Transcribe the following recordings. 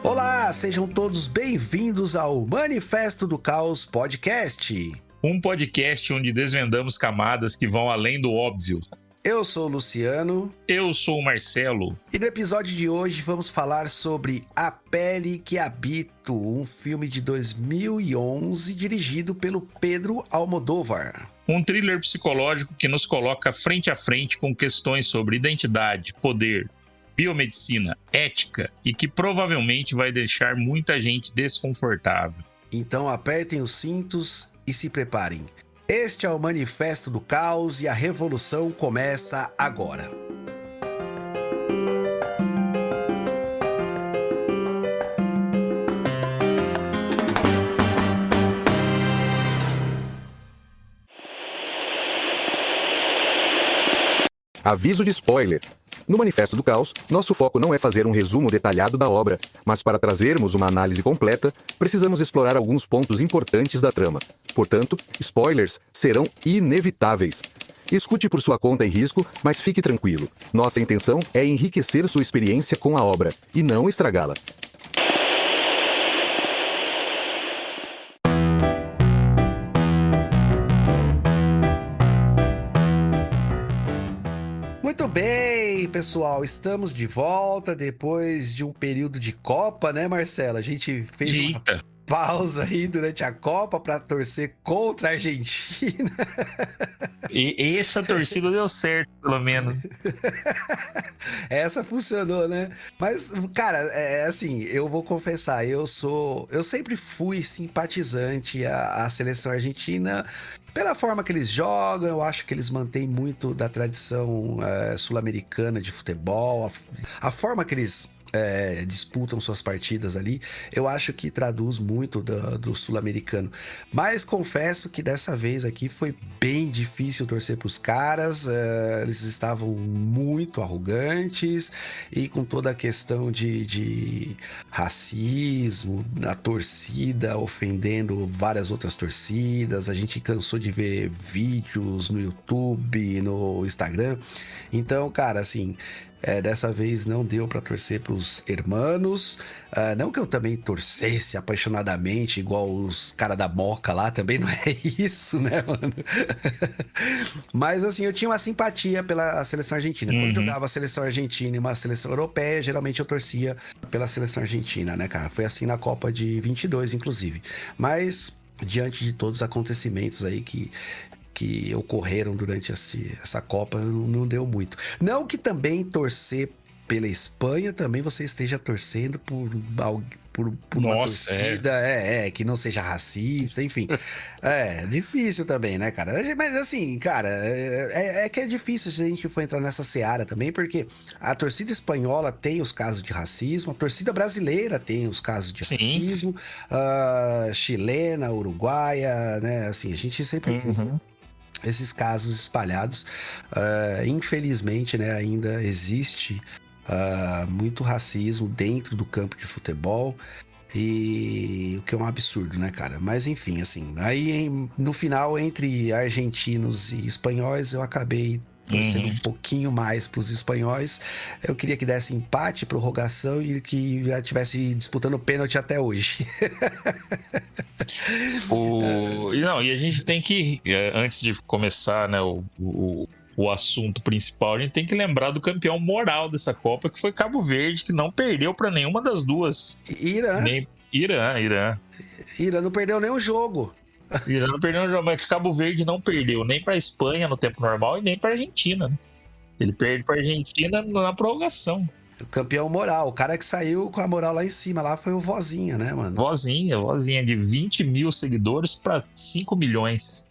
Olá, sejam todos bem-vindos ao Manifesto do Caos Podcast. Um podcast onde desvendamos camadas que vão além do óbvio. Eu sou o Luciano. Eu sou o Marcelo. E no episódio de hoje vamos falar sobre A Pele que Habito, um filme de 2011 dirigido pelo Pedro Almodóvar. Um thriller psicológico que nos coloca frente a frente com questões sobre identidade, poder, biomedicina, ética e que provavelmente vai deixar muita gente desconfortável. Então apertem os cintos e se preparem. Este é o Manifesto do Caos e a revolução começa agora. Aviso de spoiler. No Manifesto do Caos, nosso foco não é fazer um resumo detalhado da obra, mas para trazermos uma análise completa, precisamos explorar alguns pontos importantes da trama. Portanto, spoilers serão inevitáveis. Escute por sua conta e risco, mas fique tranquilo. Nossa intenção é enriquecer sua experiência com a obra, e não estragá-la. Muito bem, pessoal, estamos de volta depois de um período de Copa, né, Marcelo? A gente fez uma pausa aí durante a Copa para torcer contra a Argentina. E essa torcida deu certo, pelo menos. Essa funcionou, né? Mas, cara, é assim, eu vou confessar, eu sempre fui simpatizante à seleção argentina. Pela forma que eles jogam, eu acho que eles mantêm muito da tradição sul-americana de futebol, a forma que eles disputam suas partidas ali, eu acho que traduz muito do sul-americano. Mas confesso que dessa vez aqui foi bem difícil torcer para os caras, eles estavam muito arrogantes e com toda a questão de racismo, a torcida ofendendo várias outras torcidas, a gente cansou de ver vídeos no YouTube, no Instagram. Então, cara, assim, dessa vez não deu pra torcer pros hermanos. Não que eu também torcesse apaixonadamente, igual os caras da Moca lá, também não é isso, né, mano? Mas, assim, eu tinha uma simpatia pela seleção argentina. Quando jogava a seleção argentina e uma seleção europeia, geralmente eu torcia pela seleção argentina, né, cara? Foi assim na Copa de 22, inclusive. Mas, diante de todos os acontecimentos aí que ocorreram durante essa Copa, não deu muito. Não que também torcer pela Espanha também você esteja torcendo por uma torcida que não seja racista, enfim. É difícil também, né, cara? Mas assim, cara, que é difícil se a gente for entrar nessa seara também, porque a torcida espanhola tem os casos de racismo, a torcida brasileira tem os casos de racismo, chilena, uruguaia, né? Assim, a gente sempre esses casos espalhados. Infelizmente, né, ainda existe muito racismo dentro do campo de futebol, e o que é um absurdo, né, cara? Mas enfim, assim, aí no final, entre argentinos e espanhóis, eu acabei torcendo um pouquinho mais para os espanhóis. Eu queria que desse empate, prorrogação e que já estivesse disputando pênalti até hoje. E a gente tem que, antes de começar, né, o assunto principal, a gente tem que lembrar do campeão moral dessa Copa, que foi Cabo Verde, que não perdeu para nenhuma das duas. Irã. Irã não perdeu nenhum jogo. Irã não perdeu nenhum jogo, mas Cabo Verde não perdeu nem para Espanha no tempo normal e nem para Argentina, né? Ele perde para Argentina na prorrogação. O campeão moral, o cara que saiu com a moral lá em cima, lá foi o Vozinha, né, mano? Vozinha de 20 mil seguidores para 5 milhões.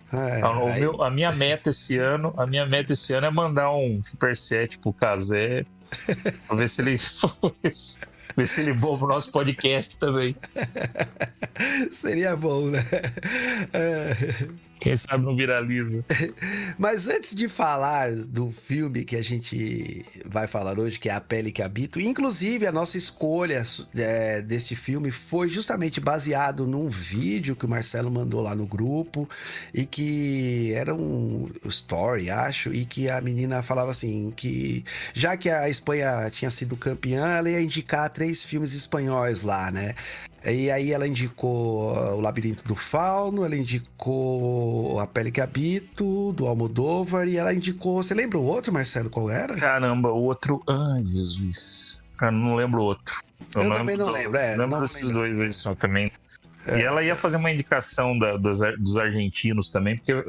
A minha meta esse ano é mandar um superchat pro Cazé, pra ver se ele ver se ele boa pro nosso podcast também. Seria bom, né? Quem sabe não viraliza. Mas antes de falar do filme que a gente vai falar hoje, que é A Pele que Habito, inclusive a nossa escolha desse filme foi justamente baseado num vídeo que o Marcelo mandou lá no grupo, e que era um story, acho, e que a menina falava assim, que já que a Espanha tinha sido campeã, ela ia indicar 3 filmes espanhóis lá, né? E aí ela indicou O Labirinto do Fauno, ela indicou A Pele que Habito, do Almodóvar, e ela indicou... Você lembra o outro, Marcelo, qual era? Caramba, o outro... Ai, Jesus. Cara, não lembro o outro. Eu também não lembro, Lembro desses dois aí só também. E ela ia fazer uma indicação dos argentinos também, porque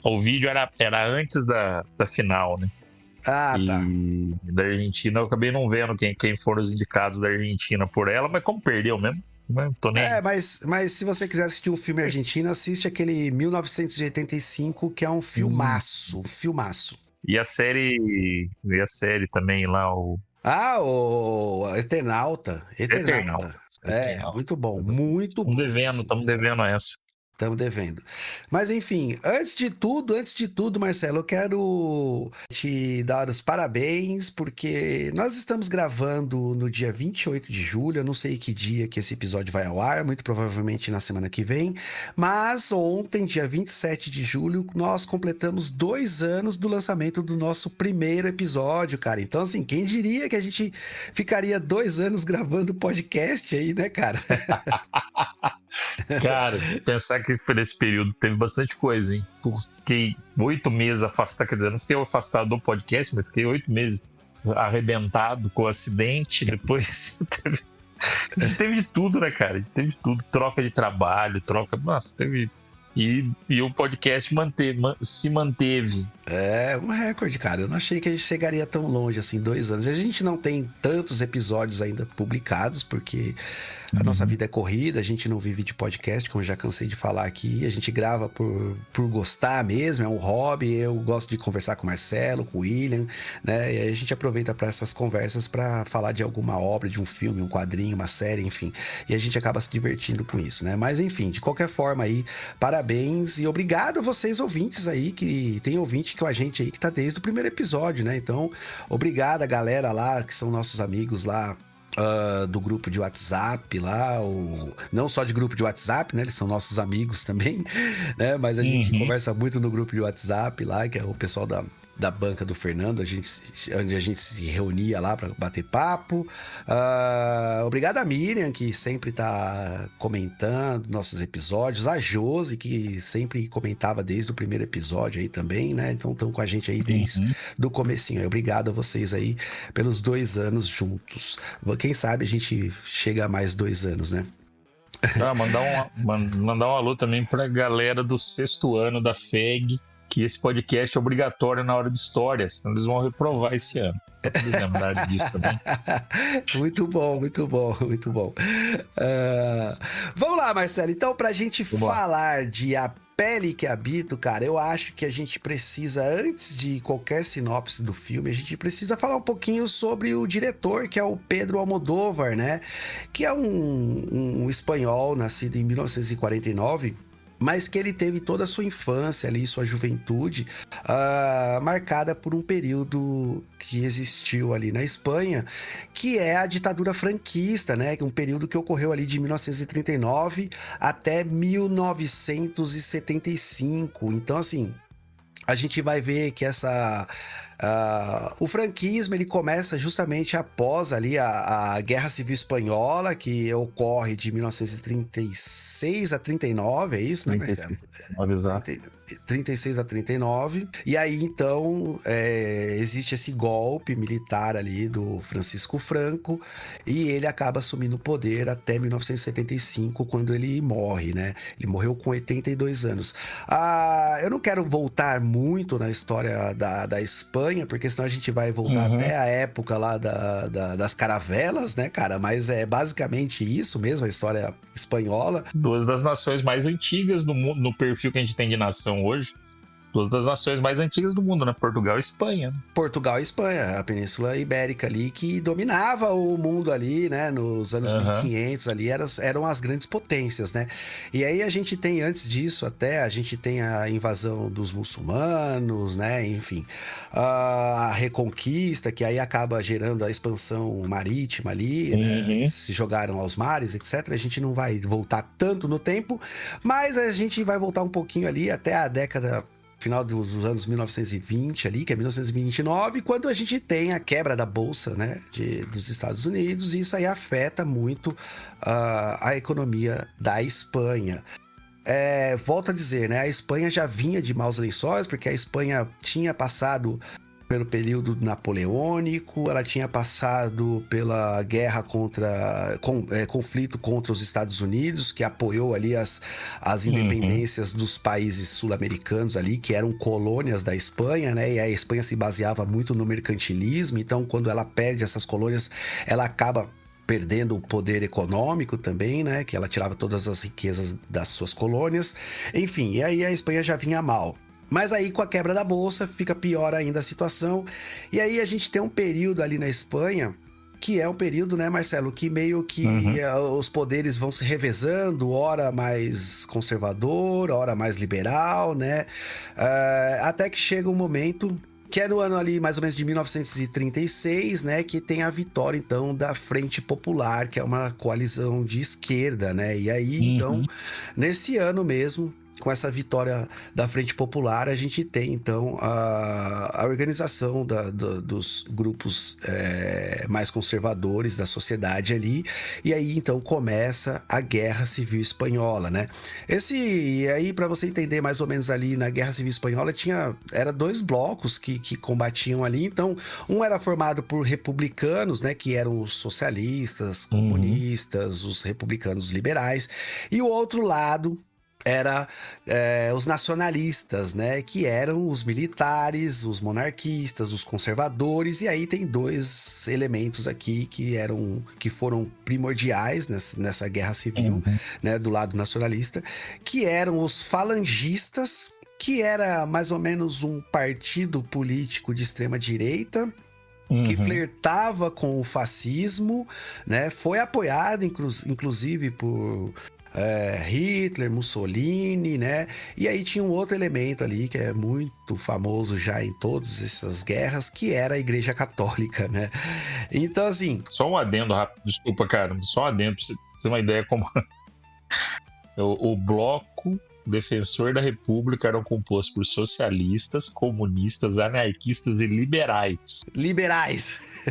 o vídeo era antes da final, né? Ah, tá. E da Argentina eu acabei não vendo quem foram os indicados da Argentina por ela, mas como perdeu mesmo, não tô nem... mas se você quiser assistir um filme argentino, assiste aquele 1985, que é um filmaço, filmaço. E a série também lá, o Eternauta. Muito bom, muito bom. Estamos devendo essa. Estamos devendo. Mas enfim, antes de tudo, Marcelo, eu quero te dar os parabéns, porque nós estamos gravando no dia 28 de julho, eu não sei que dia que esse episódio vai ao ar, muito provavelmente na semana que vem, mas ontem, dia 27 de julho, nós completamos 2 anos do lançamento do nosso primeiro episódio, cara. Então, assim, quem diria que a gente ficaria 2 anos gravando podcast aí, né, cara? Cara, pensar que foi nesse período teve bastante coisa, hein? Fiquei 8 meses afastado, quer dizer, não fiquei afastado do podcast, mas fiquei 8 meses arrebentado com o acidente. Depois a gente teve de tudo, né, cara? A gente teve de tudo, troca de trabalho, nossa, teve... E o podcast se manteve. É um recorde, cara. Eu não achei que a gente chegaria tão longe assim, 2 anos. A gente não tem tantos episódios ainda publicados, porque a nossa vida é corrida, a gente não vive de podcast, como eu já cansei de falar aqui. A gente grava por gostar mesmo, é um hobby. Eu gosto de conversar com o Marcelo, com o William, né? E aí a gente aproveita para essas conversas para falar de alguma obra, de um filme, um quadrinho, uma série, enfim. E a gente acaba se divertindo com isso, né? Mas enfim, de qualquer forma aí, parabéns e obrigado a vocês ouvintes aí, que tem ouvinte com a gente aí que tá desde o primeiro episódio, né? Então, obrigado a galera lá, que são nossos amigos lá, do grupo de WhatsApp lá, não só de grupo de WhatsApp, né? Eles são nossos amigos também, né? Mas a gente conversa muito no grupo de WhatsApp lá, que é o pessoal da banca do Fernando, onde a gente se reunia lá para bater papo. Obrigado a Miriam, que sempre tá comentando nossos episódios, a Josi, que sempre comentava desde o primeiro episódio aí também, né? Então estão com a gente aí desde do comecinho. Obrigado a vocês aí pelos 2 anos juntos. Quem sabe a gente chega a mais 2 anos, né? Mandar um alô também pra galera do 6º ano da FEG, que esse podcast é obrigatório na hora de história, senão eles vão reprovar esse ano. Pra eles lembrarem disso também. Muito bom, muito bom, muito bom. Vamos lá, Marcelo. Então, pra gente falar de A Pele que Habito, cara, eu acho que a gente precisa, antes de qualquer sinopse do filme, a gente precisa falar um pouquinho sobre o diretor, que é o Pedro Almodóvar, né? Que é um espanhol, nascido em 1949, mas que ele teve toda a sua infância ali, sua juventude, marcada por um período que existiu ali na Espanha, que é a ditadura franquista, né? Um período que ocorreu ali de 1939 até 1975. Então, assim, a gente vai ver que o franquismo ele começa justamente após ali a Guerra Civil Espanhola, que ocorre de 1936 a 39, é isso, né, Marcelo? 36 a 39. E aí, então, existe esse golpe militar ali do Francisco Franco, e ele acaba assumindo o poder até 1975, quando ele morre, né? Ele morreu com 82 anos. Eu não quero voltar muito na história da Espanha, porque senão a gente vai voltar até a época lá das caravelas, né, cara? Mas é basicamente isso mesmo, a história espanhola. 2 das nações mais antigas do mundo, no perfil que a gente tem de nação hoje. Duas das nações mais antigas do mundo, né? Portugal e Espanha. Portugal e Espanha, a Península Ibérica ali, que dominava o mundo ali, né? Nos anos 1500 ali, eram as grandes potências, né? E aí a gente tem, antes disso até, a gente tem a invasão dos muçulmanos, né? Enfim, a Reconquista, que aí acaba gerando a expansão marítima ali, né? Eles se jogaram aos mares, etc. A gente não vai voltar tanto no tempo, mas a gente vai voltar um pouquinho ali até a década... final dos anos 1920 ali, que é 1929, quando a gente tem a quebra da bolsa, né, dos Estados Unidos, e isso aí afeta muito a economia da Espanha. Volto a dizer, né, a Espanha já vinha de maus lençóis, porque a Espanha tinha passado pelo período napoleônico, ela tinha passado pela guerra conflito contra os Estados Unidos, que apoiou ali as independências dos países sul-americanos ali, que eram colônias da Espanha, né? E a Espanha se baseava muito no mercantilismo, então quando ela perde essas colônias, ela acaba perdendo o poder econômico também, né? Que ela tirava todas as riquezas das suas colônias. Enfim, e aí a Espanha já vinha mal. Mas aí com a quebra da bolsa fica pior ainda a situação. E aí a gente tem um período ali na Espanha, que é um período, né, Marcelo, que meio que os poderes vão se revezando, ora mais conservador, ora mais liberal, né? Até que chega um momento... que é no ano ali, mais ou menos de 1936, né? Que tem a vitória, então, da Frente Popular, que é uma coalizão de esquerda, né? E aí, então, nesse ano mesmo... com essa vitória da Frente Popular, a gente tem, então, a organização dos grupos mais conservadores da sociedade ali, e aí, então, começa a Guerra Civil Espanhola, né? E aí, para você entender mais ou menos ali, na Guerra Civil Espanhola, era dois blocos que combatiam ali, então, um era formado por republicanos, né, que eram os socialistas, comunistas, os republicanos liberais, e o outro lado... era os nacionalistas, né? Que eram os militares, os monarquistas, os conservadores. E aí tem dois elementos aqui que foram primordiais nessa guerra civil, né? Do lado nacionalista, que eram os falangistas, que era mais ou menos um partido político de extrema direita, que flertava com o fascismo, né? Foi apoiado, inclusive, por... Hitler, Mussolini, né? E aí tinha um outro elemento ali que é muito famoso já em todas essas guerras, que era a Igreja Católica, né? Então, assim... Só um adendo rápido, desculpa, cara. Só um adendo pra você ter uma ideia como... o bloco defensor da República eram compostos por socialistas, comunistas, anarquistas e liberais.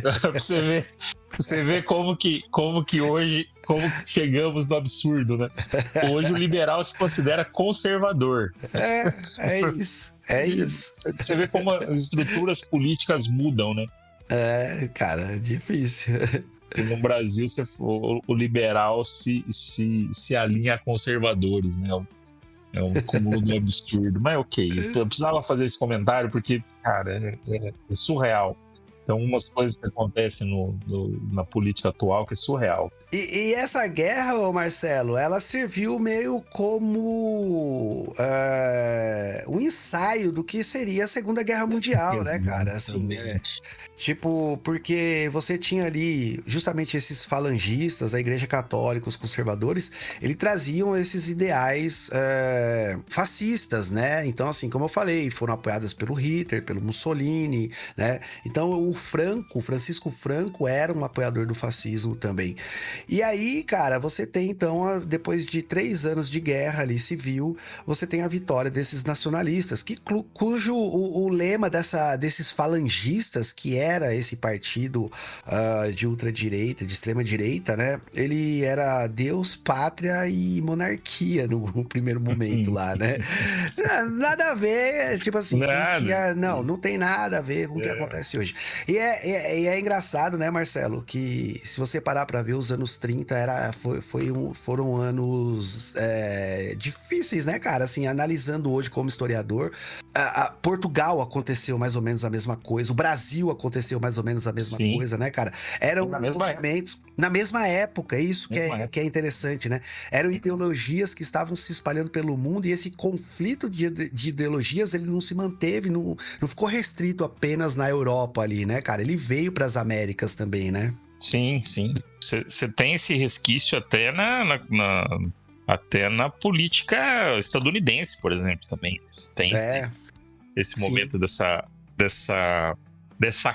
Pra você ver como que hoje... como chegamos no absurdo, né? Hoje o liberal se considera conservador. É isso. Você vê como as estruturas políticas mudam, né? Cara, é difícil. E no Brasil, o liberal se alinha a conservadores, né? É um cúmulo do absurdo. Mas ok, eu precisava fazer esse comentário porque, cara, é surreal. Então, umas coisas que acontecem na política atual que é surreal. E essa guerra, Marcelo, ela serviu meio como um ensaio do que seria a Segunda Guerra Mundial, né, cara? Assim, tipo, porque você tinha ali justamente esses falangistas, a Igreja Católica, os conservadores, eles traziam esses ideais fascistas, né? Então, assim, como eu falei, foram apoiadas pelo Hitler, pelo Mussolini, né? Então, o Francisco Franco era um apoiador do fascismo também. E aí, cara, você tem então, depois de 3 anos de guerra ali civil, você tem a vitória desses nacionalistas, cujo o lema desses falangistas, que era esse partido de ultradireita, de extrema direita, né? Ele era Deus, pátria e monarquia no primeiro momento lá, né? Nada a ver, tipo assim, não tem nada a ver com o que acontece hoje. E é engraçado, né, Marcelo, que se você parar pra ver os anos 30 foram anos difíceis, né, cara? Assim, analisando hoje como historiador, Portugal aconteceu mais ou menos a mesma coisa, o Brasil aconteceu mais ou menos a mesma coisa, né, cara? Eram movimentos... Na mesma época, isso que é interessante, né? Eram ideologias que estavam se espalhando pelo mundo e esse conflito de ideologias, ele não se manteve, não ficou restrito apenas na Europa ali, né, cara? Ele veio para as Américas também, né? Sim, sim. Você tem esse resquício até até na política estadunidense, por exemplo, também. Você tem esse momento dessa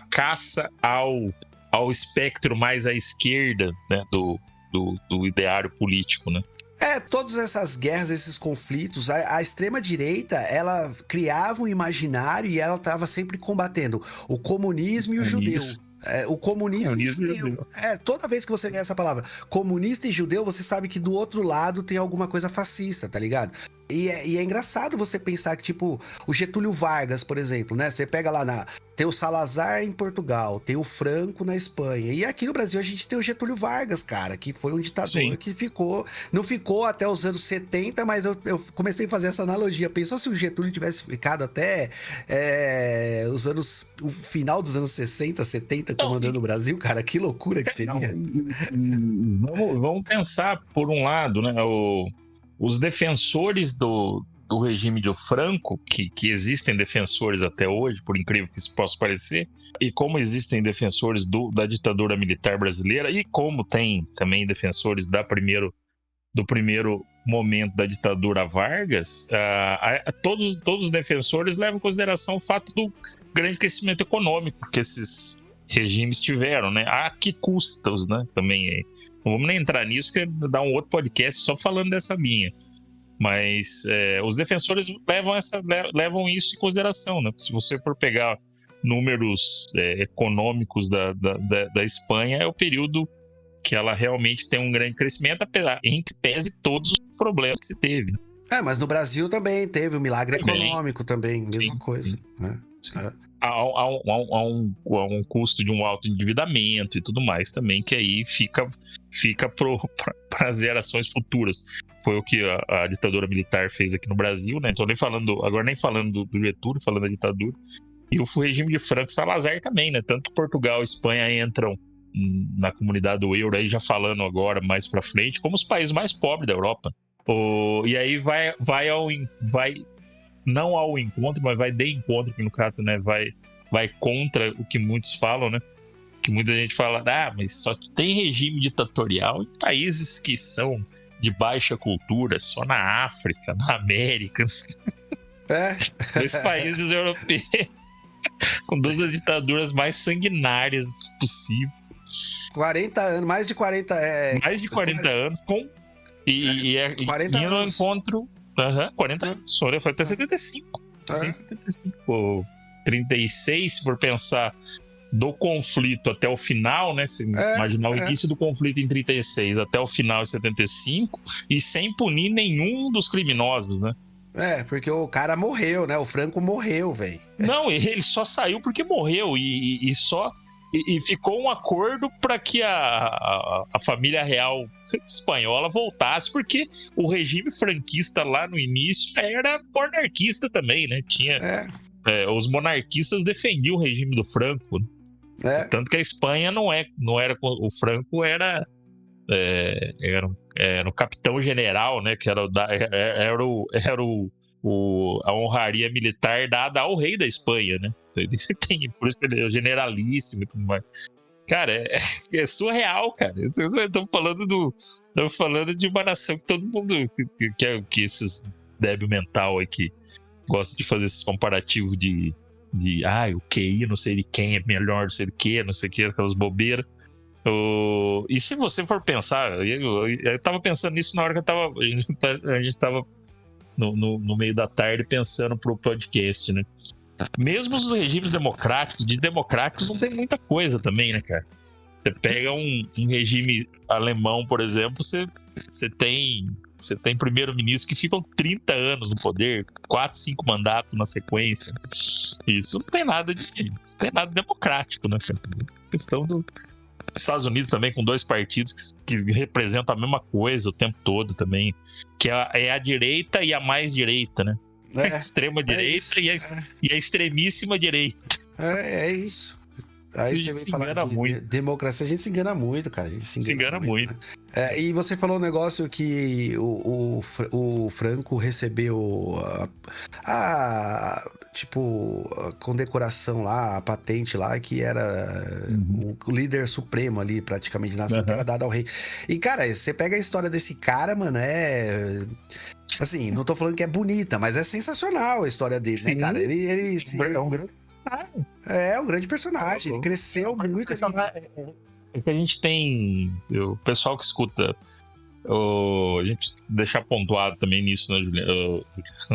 caça ao espectro mais à esquerda, né, do ideário político, né? Todas essas guerras, esses conflitos, a extrema-direita, ela criava um imaginário e ela estava sempre combatendo o comunismo e o judeu. O comunista e judeu. Toda vez que você vê essa palavra, comunista e judeu, você sabe que do outro lado tem alguma coisa fascista, tá ligado? E é engraçado você pensar que, tipo, o Getúlio Vargas, por exemplo, né? Você pega lá tem o Salazar em Portugal, tem o Franco na Espanha. E aqui no Brasil a gente tem o Getúlio Vargas, cara, que foi um ditador que não ficou até os anos 70, mas eu comecei a fazer essa analogia. Pensou se o Getúlio tivesse ficado até o final dos anos 60, 70 comandando o Brasil, cara, que loucura que seria. Vamos pensar, por um lado, né, os defensores do regime do Franco, que existem defensores até hoje, por incrível que isso possa parecer, e como existem defensores da ditadura militar brasileira, e como tem também defensores do primeiro momento da ditadura Vargas, todos os defensores levam em consideração o fato do grande crescimento econômico que esses regimes tiveram, né? A que custos, né? Também não vamos nem entrar nisso, que dá um outro podcast só falando dessa linha. Mas os defensores levam isso em consideração, né? Se você for pegar números econômicos da Espanha, é o período que ela realmente tem um grande crescimento, em que pese todos os problemas que se teve. Mas no Brasil também teve um milagre econômico também, mesma coisa, né? Há um custo de um alto endividamento e tudo mais também, que aí fica para as gerações futuras. Foi o que a ditadura militar fez aqui no Brasil, né? Então agora nem falando do Getúlio, falando da ditadura. E o regime de Franco e Salazar também, né? Tanto que Portugal e Espanha entram na comunidade do euro, aí já falando agora mais para frente, como os países mais pobres da Europa. E aí vai não ao encontro, mas vai de encontro, que no caso, né, vai contra o que muitos falam, né? Que muita gente fala, mas só tem regime ditatorial em países que são de baixa cultura, só na África, na América. Dois países europeus com duas das ditaduras mais sanguinárias possíveis. 40 anos, mais de 40 mais de 40 anos, e 40 indo ao anos. encontro. 40 anos, foi até 75. 75, 36, se for pensar do conflito até o final, né? Se imaginar o início do conflito em 36 até o final em 75, e sem punir nenhum dos criminosos, né? Porque o cara morreu, né? O Franco morreu, velho. Não, ele só saiu porque morreu e ficou um acordo para que a família real espanhola voltasse, porque o regime franquista lá no início era monarquista também, né? Os monarquistas defendiam o regime do Franco, né? Tanto que a Espanha não era o Franco era o capitão-general, né? Que era a honraria militar dada ao rei da Espanha, né? Ele tem, por isso que ele é generalíssimo e tudo mais. Cara, é surreal, cara. Estamos falando de uma nação que todo mundo que esses débil mental aí que gosta de fazer esses comparativos de o QI não sei de quem é melhor, não sei de que, não sei o que, aquelas bobeiras. E se você for pensar, eu tava pensando nisso na hora que a gente tava no meio da tarde pensando pro podcast, né? Mesmo os regimes democráticos não tem muita coisa também, né, cara? Você pega um regime alemão, por exemplo, você tem primeiro-ministro que ficam 30 anos no poder, 4, 5 mandatos na sequência. Isso não tem nada democrático, né, cara? Questão dos Estados Unidos também, com 2 partidos que representam a mesma coisa o tempo todo também, que é a direita e a mais direita, né? A extrema direita e a extremíssima direita. É isso. Aí você vem falar de democracia, a gente se engana muito, cara. A gente se engana muito. Né? E você falou um negócio que o Franco recebeu a condecoração lá, a patente lá, que era o líder supremo ali, praticamente, nação, que era dado ao rei. E, cara, você pega a história desse cara, mano, assim, não tô falando que é bonita, mas é sensacional a história dele, né, cara? É um grande personagem, ele cresceu muito. É que a gente tem, o pessoal que escuta, a gente deixar pontuado também nisso, né,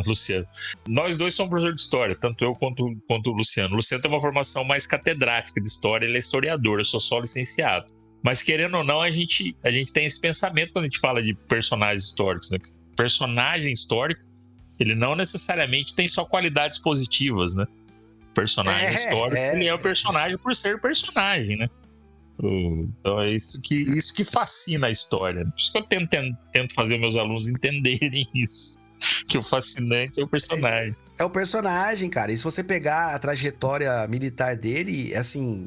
Luciano? Nós dois somos professores de história, tanto eu quanto o Luciano. O Luciano tem uma formação mais catedrática de história, ele é historiador, eu sou só licenciado. Mas querendo ou não, a gente tem esse pensamento quando a gente fala de personagens históricos, né? Personagem histórico, ele não necessariamente tem só qualidades positivas, né? Personagem histórico, ele é o personagem por ser personagem, né? Então é isso que fascina a história. Por isso que eu tento fazer meus alunos entenderem isso. Que o fascinante é o personagem. É o personagem, cara. E se você pegar a trajetória militar dele, assim,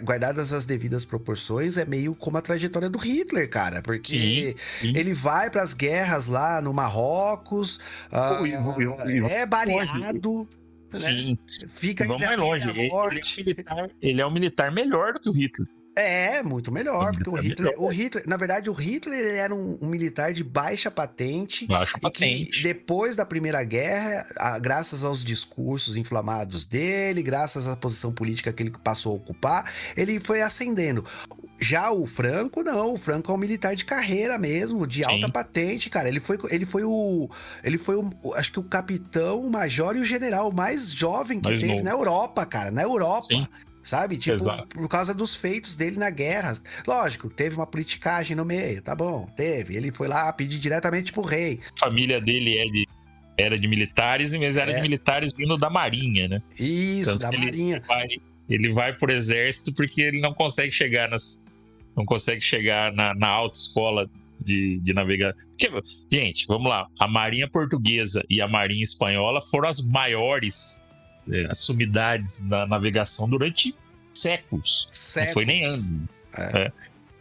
guardadas as devidas proporções, é meio como a trajetória do Hitler, cara. Porque ele vai pras guerras lá no Marrocos, é baleado. Sim. Né? Fica vamos mais longe. Ele é um militar melhor do que o Hitler. É, muito melhor, porque o Hitler, na verdade, o Hitler ele era um militar de baixa patente. Que depois da Primeira Guerra, graças aos discursos inflamados dele, graças à posição política que ele passou a ocupar, ele foi ascendendo. Já o Franco, não. O Franco é um militar de carreira mesmo, de alta patente, cara. Ele foi acho que o capitão, o major e o general mais jovem que teve na Europa, cara. Na Europa. Sim. Sabe? Tipo, por causa dos feitos dele na guerra. Lógico, teve uma politicagem no meio, tá bom, teve. Ele foi lá pedir diretamente pro rei. A família dele era de militares, mas era de militares vindo da Marinha, né? Isso, da Marinha. Ele vai pro exército porque ele não consegue chegar na autoescola de navegação. Porque, gente, vamos lá. A Marinha Portuguesa e a Marinha Espanhola foram as maiores as sumidades na navegação durante séculos. Não foi nem ano.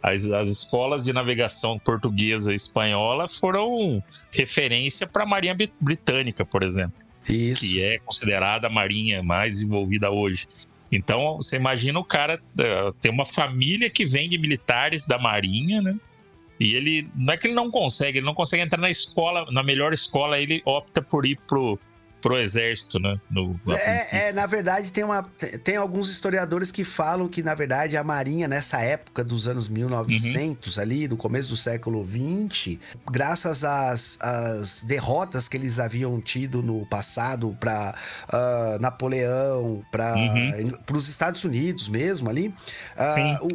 As escolas de navegação portuguesa e espanhola foram referência para a Marinha Britânica, por exemplo. Isso. Que é considerada a marinha mais desenvolvida hoje. Então, você imagina o cara ter uma família que vem de militares da Marinha, né? E ele, não é que ele não consegue entrar na escola, na melhor escola, ele opta por ir pro exército, né? Na verdade, tem alguns historiadores que falam que, na verdade, a Marinha, nessa época dos anos 1900, ali, no começo do século XX, graças às derrotas que eles haviam tido no passado para Napoleão, para os Estados Unidos mesmo ali,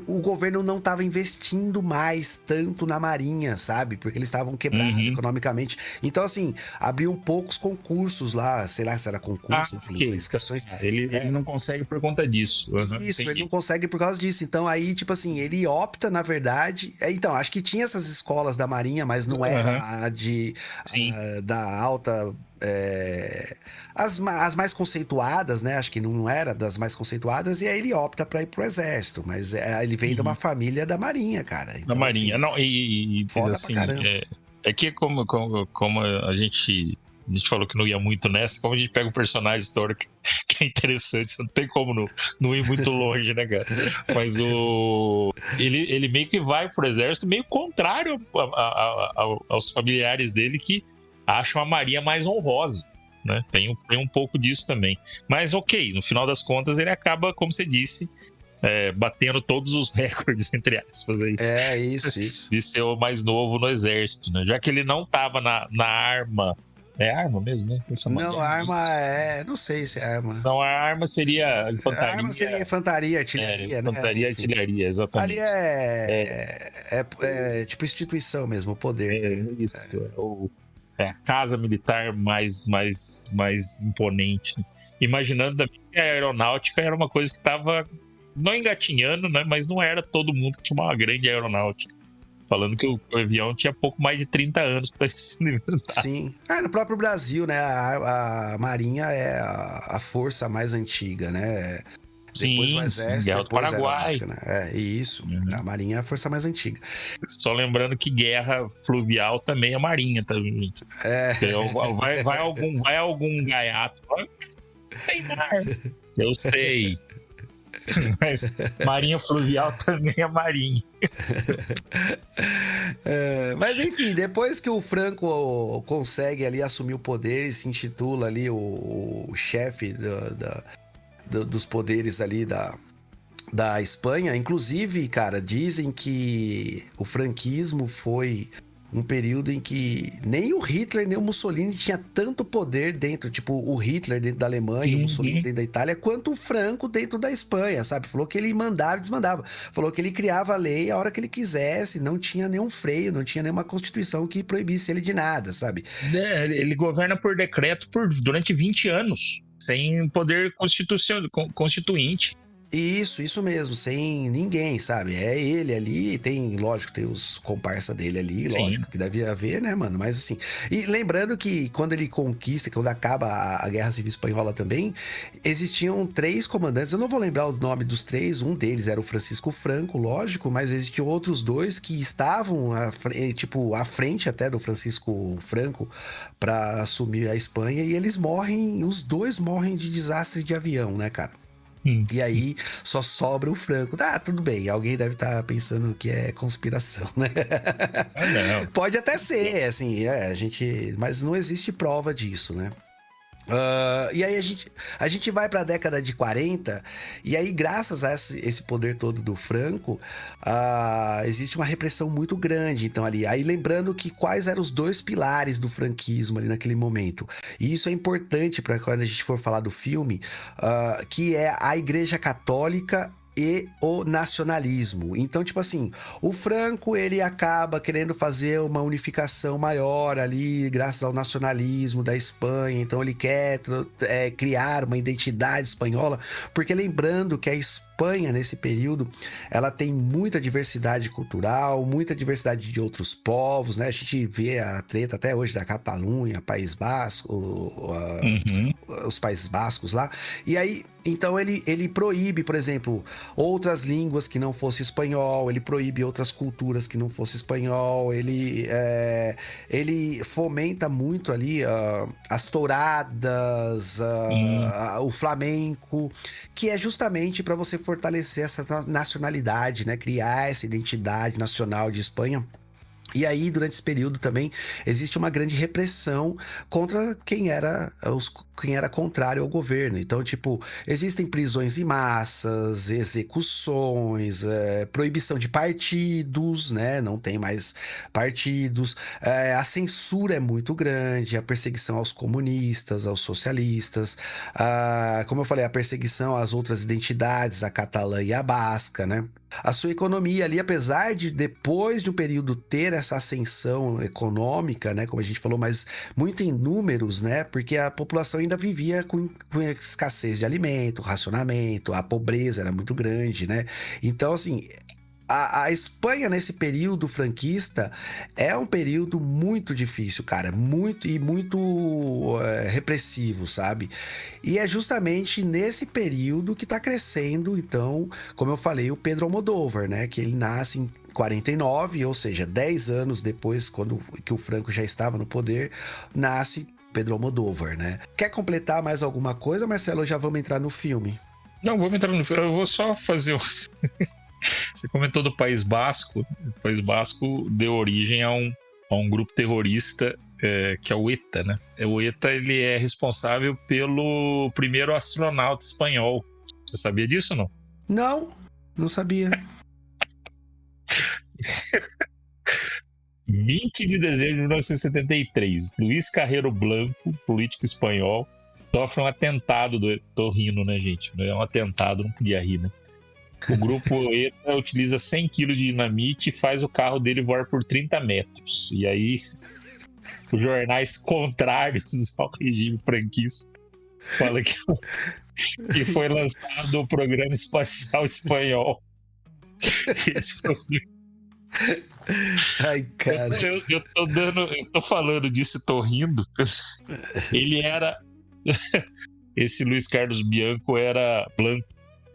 o governo não estava investindo mais tanto na Marinha, sabe? Porque eles estavam quebrados economicamente. Então, assim, abriam poucos concursos lá, sei lá se era concurso, enfim, inscrições. Ele não consegue por conta disso. Ele não consegue por causa disso. Então, aí, tipo assim, ele opta, na verdade... Então, acho que tinha essas escolas da Marinha, mas não era da alta... as mais conceituadas, né? Acho que não era das mais conceituadas, e aí ele opta pra ir pro exército. Mas ele vem de uma família da Marinha, cara. Então, da Marinha. Assim, não, foda assim, pra caramba. É que como a gente falou que não ia muito nessa, como a gente pega um personagem histórico que é interessante, você não tem como não ir muito longe, né, cara? Mas ele meio que vai pro exército meio contrário aos familiares dele, que acham a Marinha mais honrosa, né? Tem um pouco disso também. Mas ok, no final das contas ele acaba, como você disse, batendo todos os recordes, entre aspas, aí. Isso. De ser o mais novo no exército, né? Já que ele não tava na arma. É arma mesmo, né? Não, a arma não sei se é arma. Não, a arma seria infantaria. A arma seria infantaria, artilharia, né? Infantaria, artilharia, exatamente. Ali tipo instituição mesmo, o poder. Isso. A casa militar mais imponente. Imaginando também que a aeronáutica era uma coisa que estava não engatinhando, né? Mas não era todo mundo que tinha uma grande aeronáutica. Falando que o avião tinha pouco mais de 30 anos para se inventar. Sim. No próprio Brasil, né? A Marinha é a força mais antiga, né? Depois o exército, Guerra do depois a Paraguai. aeronáutica, né? Isso. A Marinha é a força mais antiga. Só lembrando que guerra fluvial também é marinha, tá, gente? Vai algum gaiato. Tem mar. Eu sei. Mas marinha fluvial também é marinha. Mas enfim, depois que o Franco consegue ali assumir o poder e se intitula ali o chefe dos poderes ali da Espanha, inclusive, cara, dizem que o franquismo foi um período em que nem o Hitler nem o Mussolini tinha tanto poder dentro, tipo o Hitler dentro da Alemanha, o Mussolini dentro da Itália, quanto o Franco dentro da Espanha, sabe? Falou que ele mandava e desmandava, falou que ele criava a lei a hora que ele quisesse, não tinha nenhum freio, não tinha nenhuma constituição que proibisse ele de nada, sabe? Ele governa por decreto durante 20 anos, sem poder constituinte. Isso mesmo, sem ninguém, sabe? É ele ali, lógico, tem os comparsa dele ali, lógico, que deve haver, né, mano? Mas assim, e lembrando que quando ele conquista, quando acaba a Guerra Civil Espanhola também, existiam 3 comandantes, eu não vou lembrar o nome dos 3, um deles era o Francisco Franco, lógico, mas existiam outros 2 que estavam, à frente até do Francisco Franco pra assumir a Espanha, e eles morrem, os 2 morrem de desastre de avião, né, cara? E aí só sobra o Franco. Tudo bem, alguém deve estar pensando que é conspiração, né? Não. Pode até ser, assim, mas não existe prova disso, né? E aí a gente vai para a década de 40, e aí graças a esse poder todo do Franco, existe uma repressão muito grande. Então ali, aí lembrando que quais eram os 2 pilares do franquismo ali naquele momento, e isso é importante para quando a gente for falar do filme, que é a Igreja Católica e o nacionalismo. Então, tipo assim, o Franco, ele acaba querendo fazer uma unificação maior ali, graças ao nacionalismo da Espanha. Então, ele quer criar uma identidade espanhola, porque lembrando que a Espanha, nesse período, ela tem muita diversidade cultural, muita diversidade de outros povos, né? A gente vê a treta até hoje da Catalunha, País Basco, os Países Bascos lá. E aí, então ele proíbe, por exemplo, outras línguas que não fosse espanhol, ele proíbe outras culturas que não fosse espanhol, ele fomenta muito ali as touradas, o flamenco, que é justamente para você fortalecer essa nacionalidade, né? Criar essa identidade nacional de Espanha. E aí, durante esse período também, existe uma grande repressão contra quem era contrário ao governo. Então, tipo, existem prisões em massas, execuções, proibição de partidos, né? Não tem mais partidos. A censura é muito grande, a perseguição aos comunistas, aos socialistas. Como eu falei, a perseguição às outras identidades, a catalã e a basca, né? A sua economia ali, apesar de depois de um período ter essa ascensão econômica, né, como a gente falou, mas muito em números, né, porque a população ainda vivia com escassez de alimento, racionamento, a pobreza era muito grande, né, então assim, a Espanha nesse período franquista é um período muito difícil, cara, muito repressivo, sabe? E é justamente nesse período que tá crescendo, então, como eu falei, o Pedro Almodóvar, né? Que ele nasce em 49, ou seja, 10 anos depois que o Franco já estava no poder, nasce Pedro Almodóvar, né? Quer completar mais alguma coisa, Marcelo, ou já vamos entrar no filme? Não, vamos entrar no filme. Eu vou só fazer Você comentou do País Basco. O País Basco deu origem a um grupo terrorista que é o ETA, né? O ETA, ele é responsável pelo primeiro astronauta espanhol. Você sabia disso ou não? Não sabia. 20 de dezembro de 1973, Luiz Carrero Blanco, político espanhol, sofre um atentado Tô rindo, né, gente? É um atentado, não podia rir, né? O grupo ETA utiliza 100 kg de dinamite e faz o carro dele voar por 30 metros. E aí, os jornais contrários ao regime franquista falam que foi lançado o programa espacial espanhol. Esse foi o... Ai, cara. Eu tô falando disso e tô rindo. Ele era... Esse Luiz Carlos Blanco era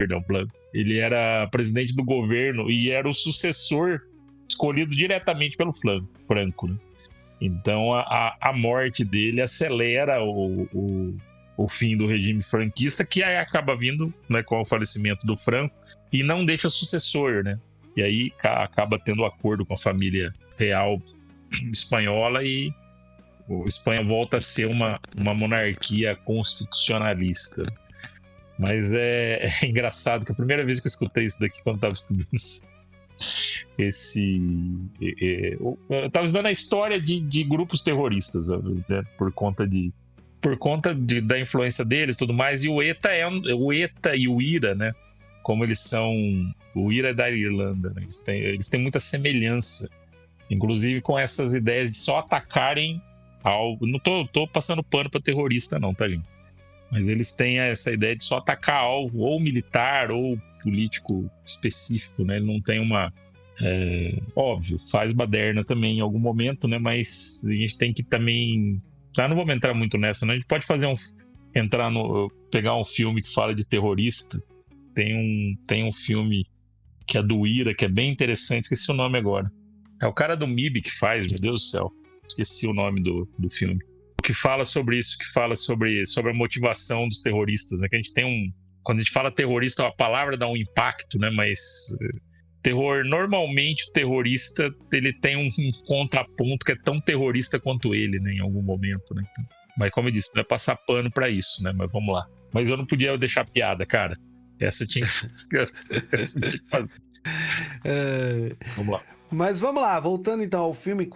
Perdão, Blanco. Ele era presidente do governo e era o sucessor escolhido diretamente pelo Franco, né? Então a morte dele acelera o fim do regime franquista, que aí acaba vindo, né, com o falecimento do Franco, e não deixa sucessor, né? E aí acaba tendo acordo com a família real espanhola e a Espanha volta a ser uma monarquia constitucionalista. Mas é engraçado que a primeira vez que eu escutei isso daqui, quando eu estava estudando eu estava estudando a história de grupos terroristas, né, por conta da influência deles e tudo mais, e o ETA e o IRA, né, como eles são, o IRA é da Irlanda, né, eles têm muita semelhança, inclusive com essas ideias de só atacarem não tô passando pano para terrorista não, tá, gente? Mas eles têm essa ideia de só atacar algo, ou militar, ou político específico, né? Ele não tem uma... óbvio, faz baderna também em algum momento, né? Mas a gente tem que também... não vamos entrar muito nessa, né? A gente pode pegar um filme que fala de terrorista. Tem um filme que é do IRA, que é bem interessante, esqueci o nome agora. É o cara do MIB que faz, meu Deus do céu. Esqueci o nome do filme. Que fala sobre isso, que fala sobre a motivação dos terroristas, né? Que a gente tem quando a gente fala terrorista, a palavra dá um impacto, né? Mas normalmente o terrorista, ele tem um contraponto que é tão terrorista quanto ele, né? Em algum momento, né? Então, mas como eu disse, não é passar pano pra isso, né? Mas vamos lá. Mas eu não podia deixar piada, cara. Essa tinha que fazer. Vamos lá. Mas vamos lá, voltando então ao filme,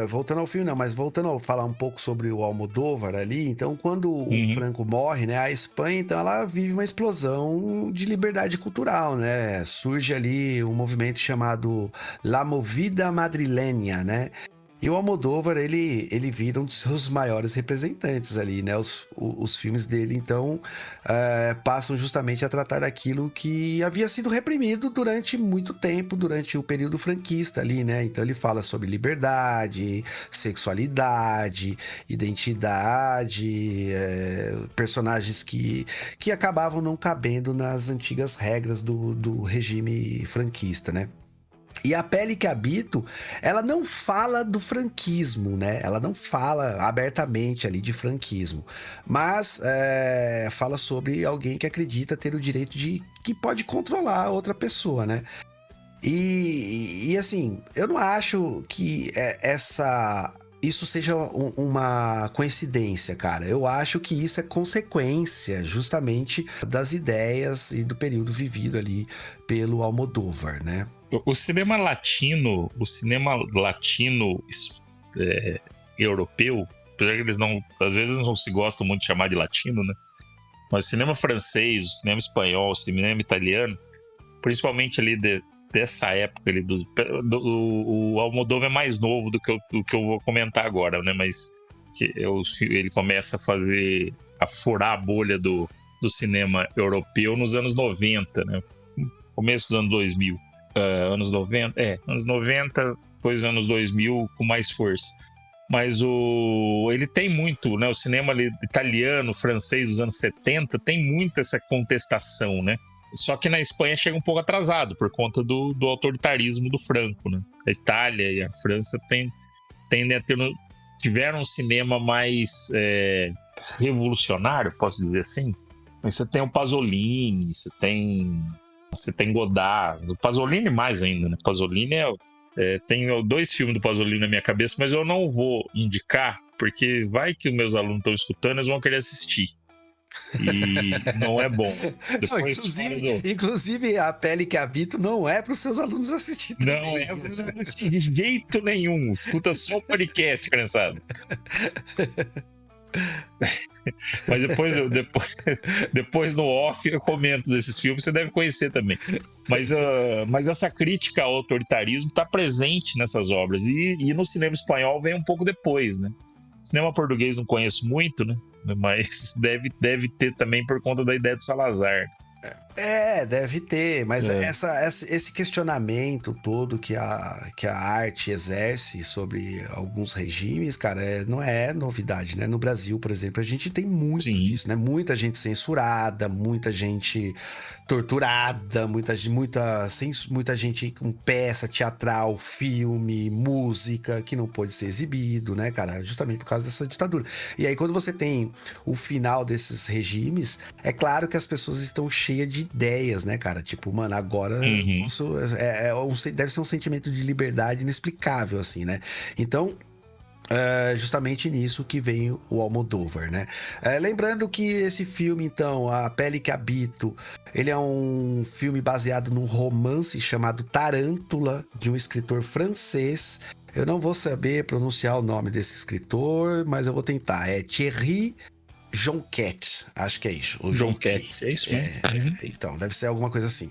voltando ao filme não, mas voltando a falar um pouco sobre o Almodóvar ali, então quando o Franco morre, né, a Espanha, então ela vive uma explosão de liberdade cultural, né, surge ali um movimento chamado La Movida Madrileña, né, e o Almodóvar, ele vira um dos seus maiores representantes ali, né? Os filmes dele, então, passam justamente a tratar daquilo que havia sido reprimido durante muito tempo, durante o período franquista ali, né? Então ele fala sobre liberdade, sexualidade, identidade, personagens que acabavam não cabendo nas antigas regras do regime franquista, né? E A Pele que Habito, ela não fala do franquismo, né? Ela não fala abertamente ali de franquismo, mas fala sobre alguém que acredita ter o direito que pode controlar a outra pessoa, né? E assim, eu não acho que isso seja uma coincidência, cara. Eu acho que isso é consequência justamente das ideias e do período vivido ali pelo Almodóvar, né? O cinema latino europeu, apesar que eles às vezes não se gostam muito de chamar de latino, né? Mas o cinema francês, o cinema espanhol, o cinema italiano, principalmente ali dessa época ali, o Almodóvar é mais novo do que eu vou comentar agora, né? Mas ele começa a furar a bolha do cinema europeu nos anos 90, né? Começo dos anos 2000. Anos 90, depois anos 2000 com mais força. Mas ele tem muito, né? O cinema ali, italiano, francês dos anos 70 tem muito essa contestação, né? Só que na Espanha chega um pouco atrasado por conta do autoritarismo do Franco, né? A Itália e a França tendem a tiveram um cinema mais revolucionário, posso dizer assim. Mas você tem o Pasolini, você tem Godard, o Pasolini mais ainda, né? Pasolini tem 2 filmes do Pasolini na minha cabeça, mas eu não vou indicar, porque vai que os meus alunos estão escutando, eles vão querer assistir. E não é bom. Inclusive, A Pele que Habito não é para os seus alunos assistir também. Não é para os alunos assistir de jeito nenhum. Escuta só o podcast, criançada. Mas depois no off eu comento desses filmes, você deve conhecer também. Mas essa crítica ao autoritarismo está presente nessas obras. E no cinema espanhol vem um pouco depois, né? Cinema português não conheço muito, né? Mas deve ter também por conta da ideia do Salazar. Deve ter, mas esse questionamento todo que a arte exerce sobre alguns regimes, cara, não é novidade, né? No Brasil, por exemplo, a gente tem muito disso, né? Muita gente censurada, muita gente torturada, muita gente com peça teatral, filme, música que não pôde ser exibido, né, cara? Justamente por causa dessa ditadura. E aí, quando você tem o final desses regimes, é claro que as pessoas estão cheias de ideias, né, cara? Tipo, mano, agora deve ser um sentimento de liberdade inexplicável, assim, né? Então, justamente nisso que vem o Almodóvar, né? Lembrando que esse filme, então, A Pele que Habito, ele é um filme baseado num romance chamado Tarântula, de um escritor francês. Eu não vou saber pronunciar o nome desse escritor, mas eu vou tentar. É Thierry Jonquette, acho que é isso. O Jonquette, é isso mesmo. Então, deve ser alguma coisa assim.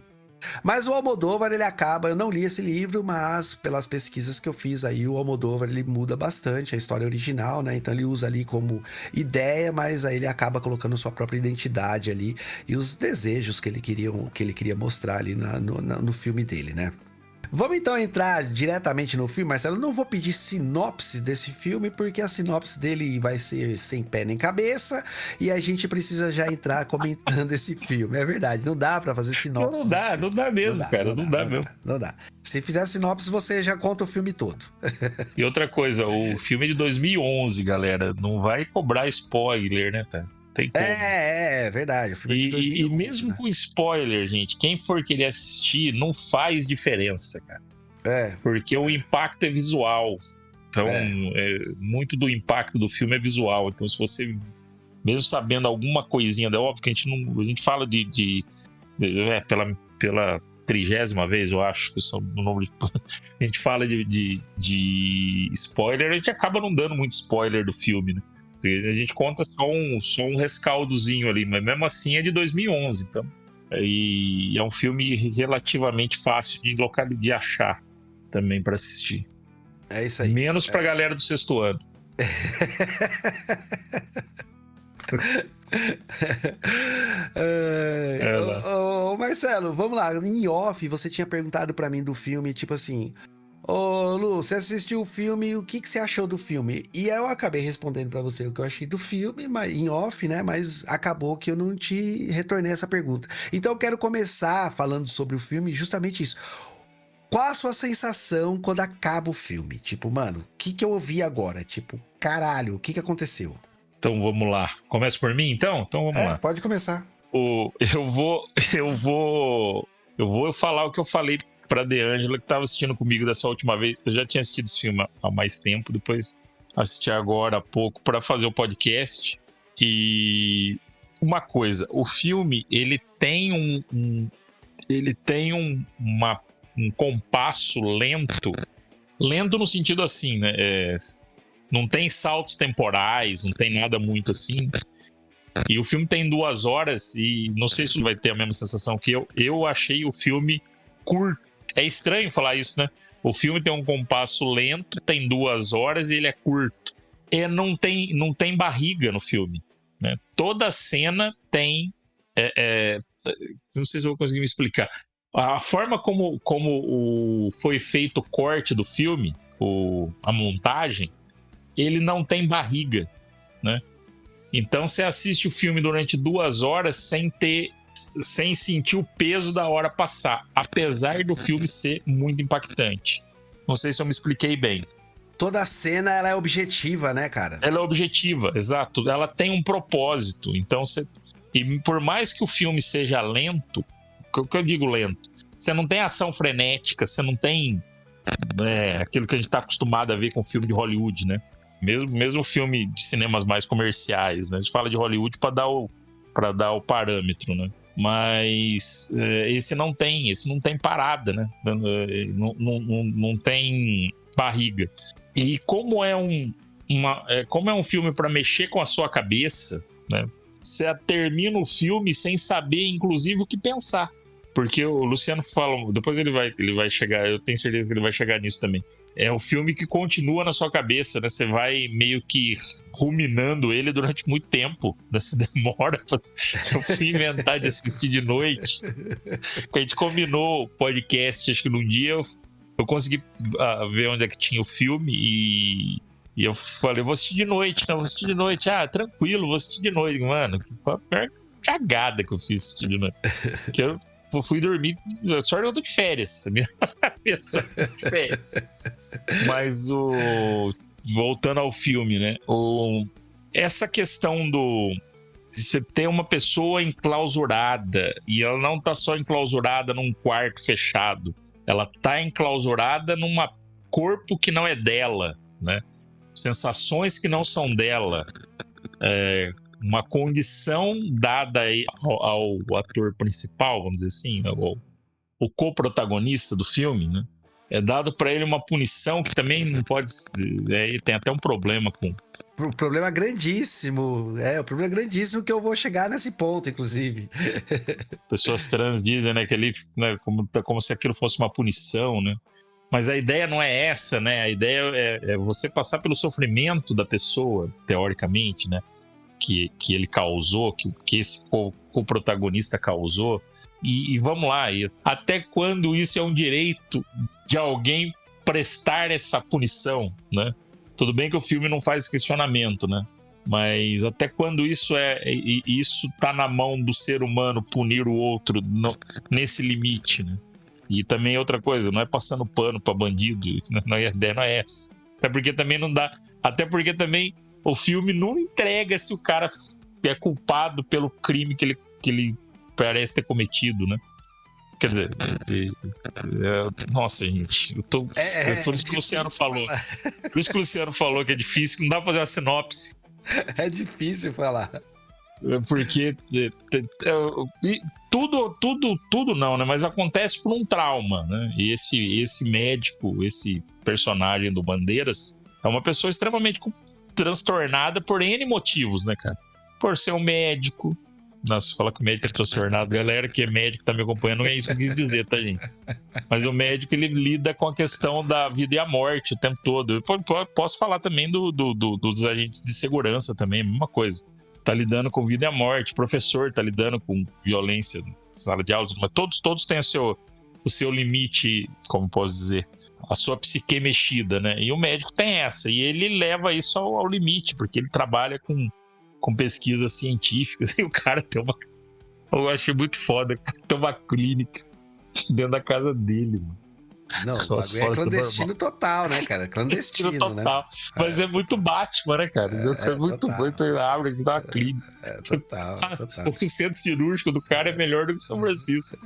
Mas o Almodóvar, ele acaba... Eu não li esse livro, mas pelas pesquisas que eu fiz aí, o Almodóvar, ele muda bastante a história original, né? Então ele usa ali como ideia, mas aí ele acaba colocando sua própria identidade ali e os desejos que ele queria mostrar ali no filme dele, né? Vamos então entrar diretamente no filme, Marcelo. Eu não vou pedir sinopse desse filme, porque a sinopse dele vai ser sem pé nem cabeça, e a gente precisa já entrar comentando esse filme. É verdade, não dá pra fazer sinopse. Não dá mesmo, cara. Não dá mesmo. Não dá. Se fizer sinopse, você já conta o filme todo. E outra coisa, o filme é de 2011, galera. Não vai cobrar spoiler, né, tá? Tem como. É verdade. O filme é de 2011, e mesmo, né, com spoiler, gente, quem for querer assistir, não faz diferença, cara. Porque o impacto é visual. Então, muito do impacto do filme é visual. Então, se você, mesmo sabendo alguma coisinha, é óbvio que a gente fala pela 30ª vez, eu acho que são o nome a gente fala de spoiler, a gente acaba não dando muito spoiler do filme, né? A gente conta só um rescaldozinho ali, mas mesmo assim é de 2011, então. E é um filme relativamente fácil de achar também para assistir. É isso aí. Menos pra galera do sexto ano. Ô, Marcelo, vamos lá. Em off, você tinha perguntado pra mim do filme, tipo assim... Ô, Lu, você assistiu o filme, o que você achou do filme? E aí eu acabei respondendo pra você o que eu achei do filme, mas, em off, né? Mas acabou que eu não te retornei essa pergunta. Então eu quero começar falando sobre o filme, justamente isso. Qual a sua sensação quando acaba o filme? Tipo, mano, o que eu ouvi agora? Tipo, caralho, o que aconteceu? Então vamos lá. Começa por mim, então? Então vamos lá. Pode começar. Eu vou falar o que eu falei pra DeAngela, que tava assistindo comigo dessa última vez. Eu já tinha assistido esse filme há mais tempo, depois assisti agora há pouco para fazer o podcast. E uma coisa, o filme, ele tem um compasso lento no sentido assim, né? Não tem saltos temporais, não tem nada muito assim. E o filme tem 2 horas e não sei se vai ter a mesma sensação que eu achei o filme curto. É estranho falar isso, né? O filme tem um compasso lento, tem 2 horas e ele é curto. Não tem barriga no filme, né? Toda cena tem... não sei se eu vou conseguir me explicar. A forma como foi feito o corte do filme, a montagem, ele não tem barriga, né? Então você assiste o filme durante 2 horas sem sentir o peso da hora passar, apesar do filme ser muito impactante. Não sei se eu me expliquei bem. Toda cena, ela é objetiva, né, cara? Ela é objetiva, exato. Ela tem um propósito. Então, e por mais que o filme seja lento, o que eu digo lento? Você não tem ação frenética, você não tem aquilo que a gente está acostumado a ver com filme de Hollywood, né? Mesmo filme de cinemas mais comerciais, né? A gente fala de Hollywood para dar o parâmetro, né? Mas esse não tem parada, né? Não tem barriga. E como é um filme para mexer com a sua cabeça, né? Você termina o filme sem saber, inclusive, o que pensar. Porque o Luciano fala, depois ele vai chegar, eu tenho certeza que ele vai chegar nisso também. É um filme que continua na sua cabeça, né? Você vai meio que ruminando ele durante muito tempo, né? Você demora pra... Eu fui inventar de assistir de noite. A gente combinou o podcast, acho que num dia eu consegui ver onde é que tinha o filme e eu falei, vou assistir de noite, não, vou assistir de noite. Ah, tranquilo, vou assistir de noite. Mano, que foi a pior cagada que eu fiz assistir de noite. Que eu fui dormir, sorte eu tô de férias, minha sorte de férias. Mas voltando ao filme, né? Essa questão de você ter uma pessoa enclausurada, e ela não tá só enclausurada num quarto fechado, ela tá enclausurada num corpo que não é dela, né? Sensações que não são dela, uma condição dada aí ao ator principal, vamos dizer assim, o co-protagonista do filme, né? É dado para ele uma punição que também não pode... tem até um problema com... O problema grandíssimo, o problema grandíssimo que eu vou chegar nesse ponto, inclusive. Pessoas trans dizem, né, que ele, né, como se aquilo fosse uma punição, né? Mas a ideia não é essa, né? A ideia é você passar pelo sofrimento da pessoa, teoricamente, né? Que ele causou, que esse co-protagonista causou. E vamos lá, até quando isso é um direito de alguém prestar essa punição, né? Tudo bem que o filme não faz questionamento, né? Mas até quando isso tá na mão do ser humano punir o outro nesse limite, né? E também outra coisa, não é passando pano para bandido, a ideia não é essa. Até porque também não dá, até porque também o filme não entrega se o cara é culpado pelo crime que ele parece ter cometido, né? Quer dizer, nossa, gente, eu tô. Por isso que o Luciano falou. Por isso que o Luciano falou que é difícil, que não dá pra fazer uma sinopse. É difícil falar. Porque tudo não, né? Mas acontece por um trauma, né? E esse médico, esse personagem do Bandeiras, é uma pessoa extremamente transtornada por N motivos, né, cara? Por ser um médico. Nossa, fala que o médico é transtornado. Galera que é médico tá me acompanhando, não é isso que eu quis dizer, tá, gente? Mas o médico, ele lida com a questão da vida e a morte o tempo todo. Eu posso falar também dos agentes de segurança também, a mesma coisa. Tá lidando com vida e a morte. O professor tá lidando com violência na sala de aula, mas todos têm o seu limite, como posso dizer, a sua psique mexida, né? E o médico tem essa, e ele leva isso ao limite, porque ele trabalha com pesquisas científicas, e o cara tem uma... Eu achei muito foda, tem uma clínica dentro da casa dele, mano. Não, o bagulho é clandestino total, né, cara? Clandestino total. Né? Mas é muito Batman, né, cara? É muito abre, você dá uma clínica. Total. O centro cirúrgico do cara é melhor do que São Francisco.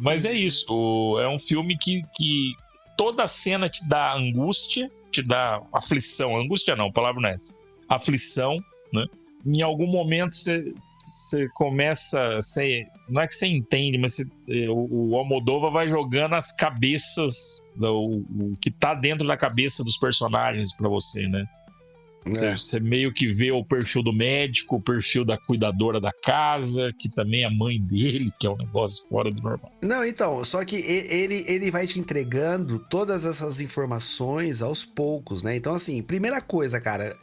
Mas é isso. É um filme que toda cena te dá angústia, te dá aflição. Angústia não, a palavra não é essa. Aflição, né? Em algum momento você começa, não é que você entende, mas o Almodóvar vai jogando as cabeças, o que tá dentro da cabeça dos personagens pra você, né? Você meio que vê o perfil do médico, o perfil da cuidadora da casa, que também é a mãe dele, que é um negócio fora do normal. Não, então, só que ele vai te entregando todas essas informações aos poucos, né? Então, assim, primeira coisa, cara,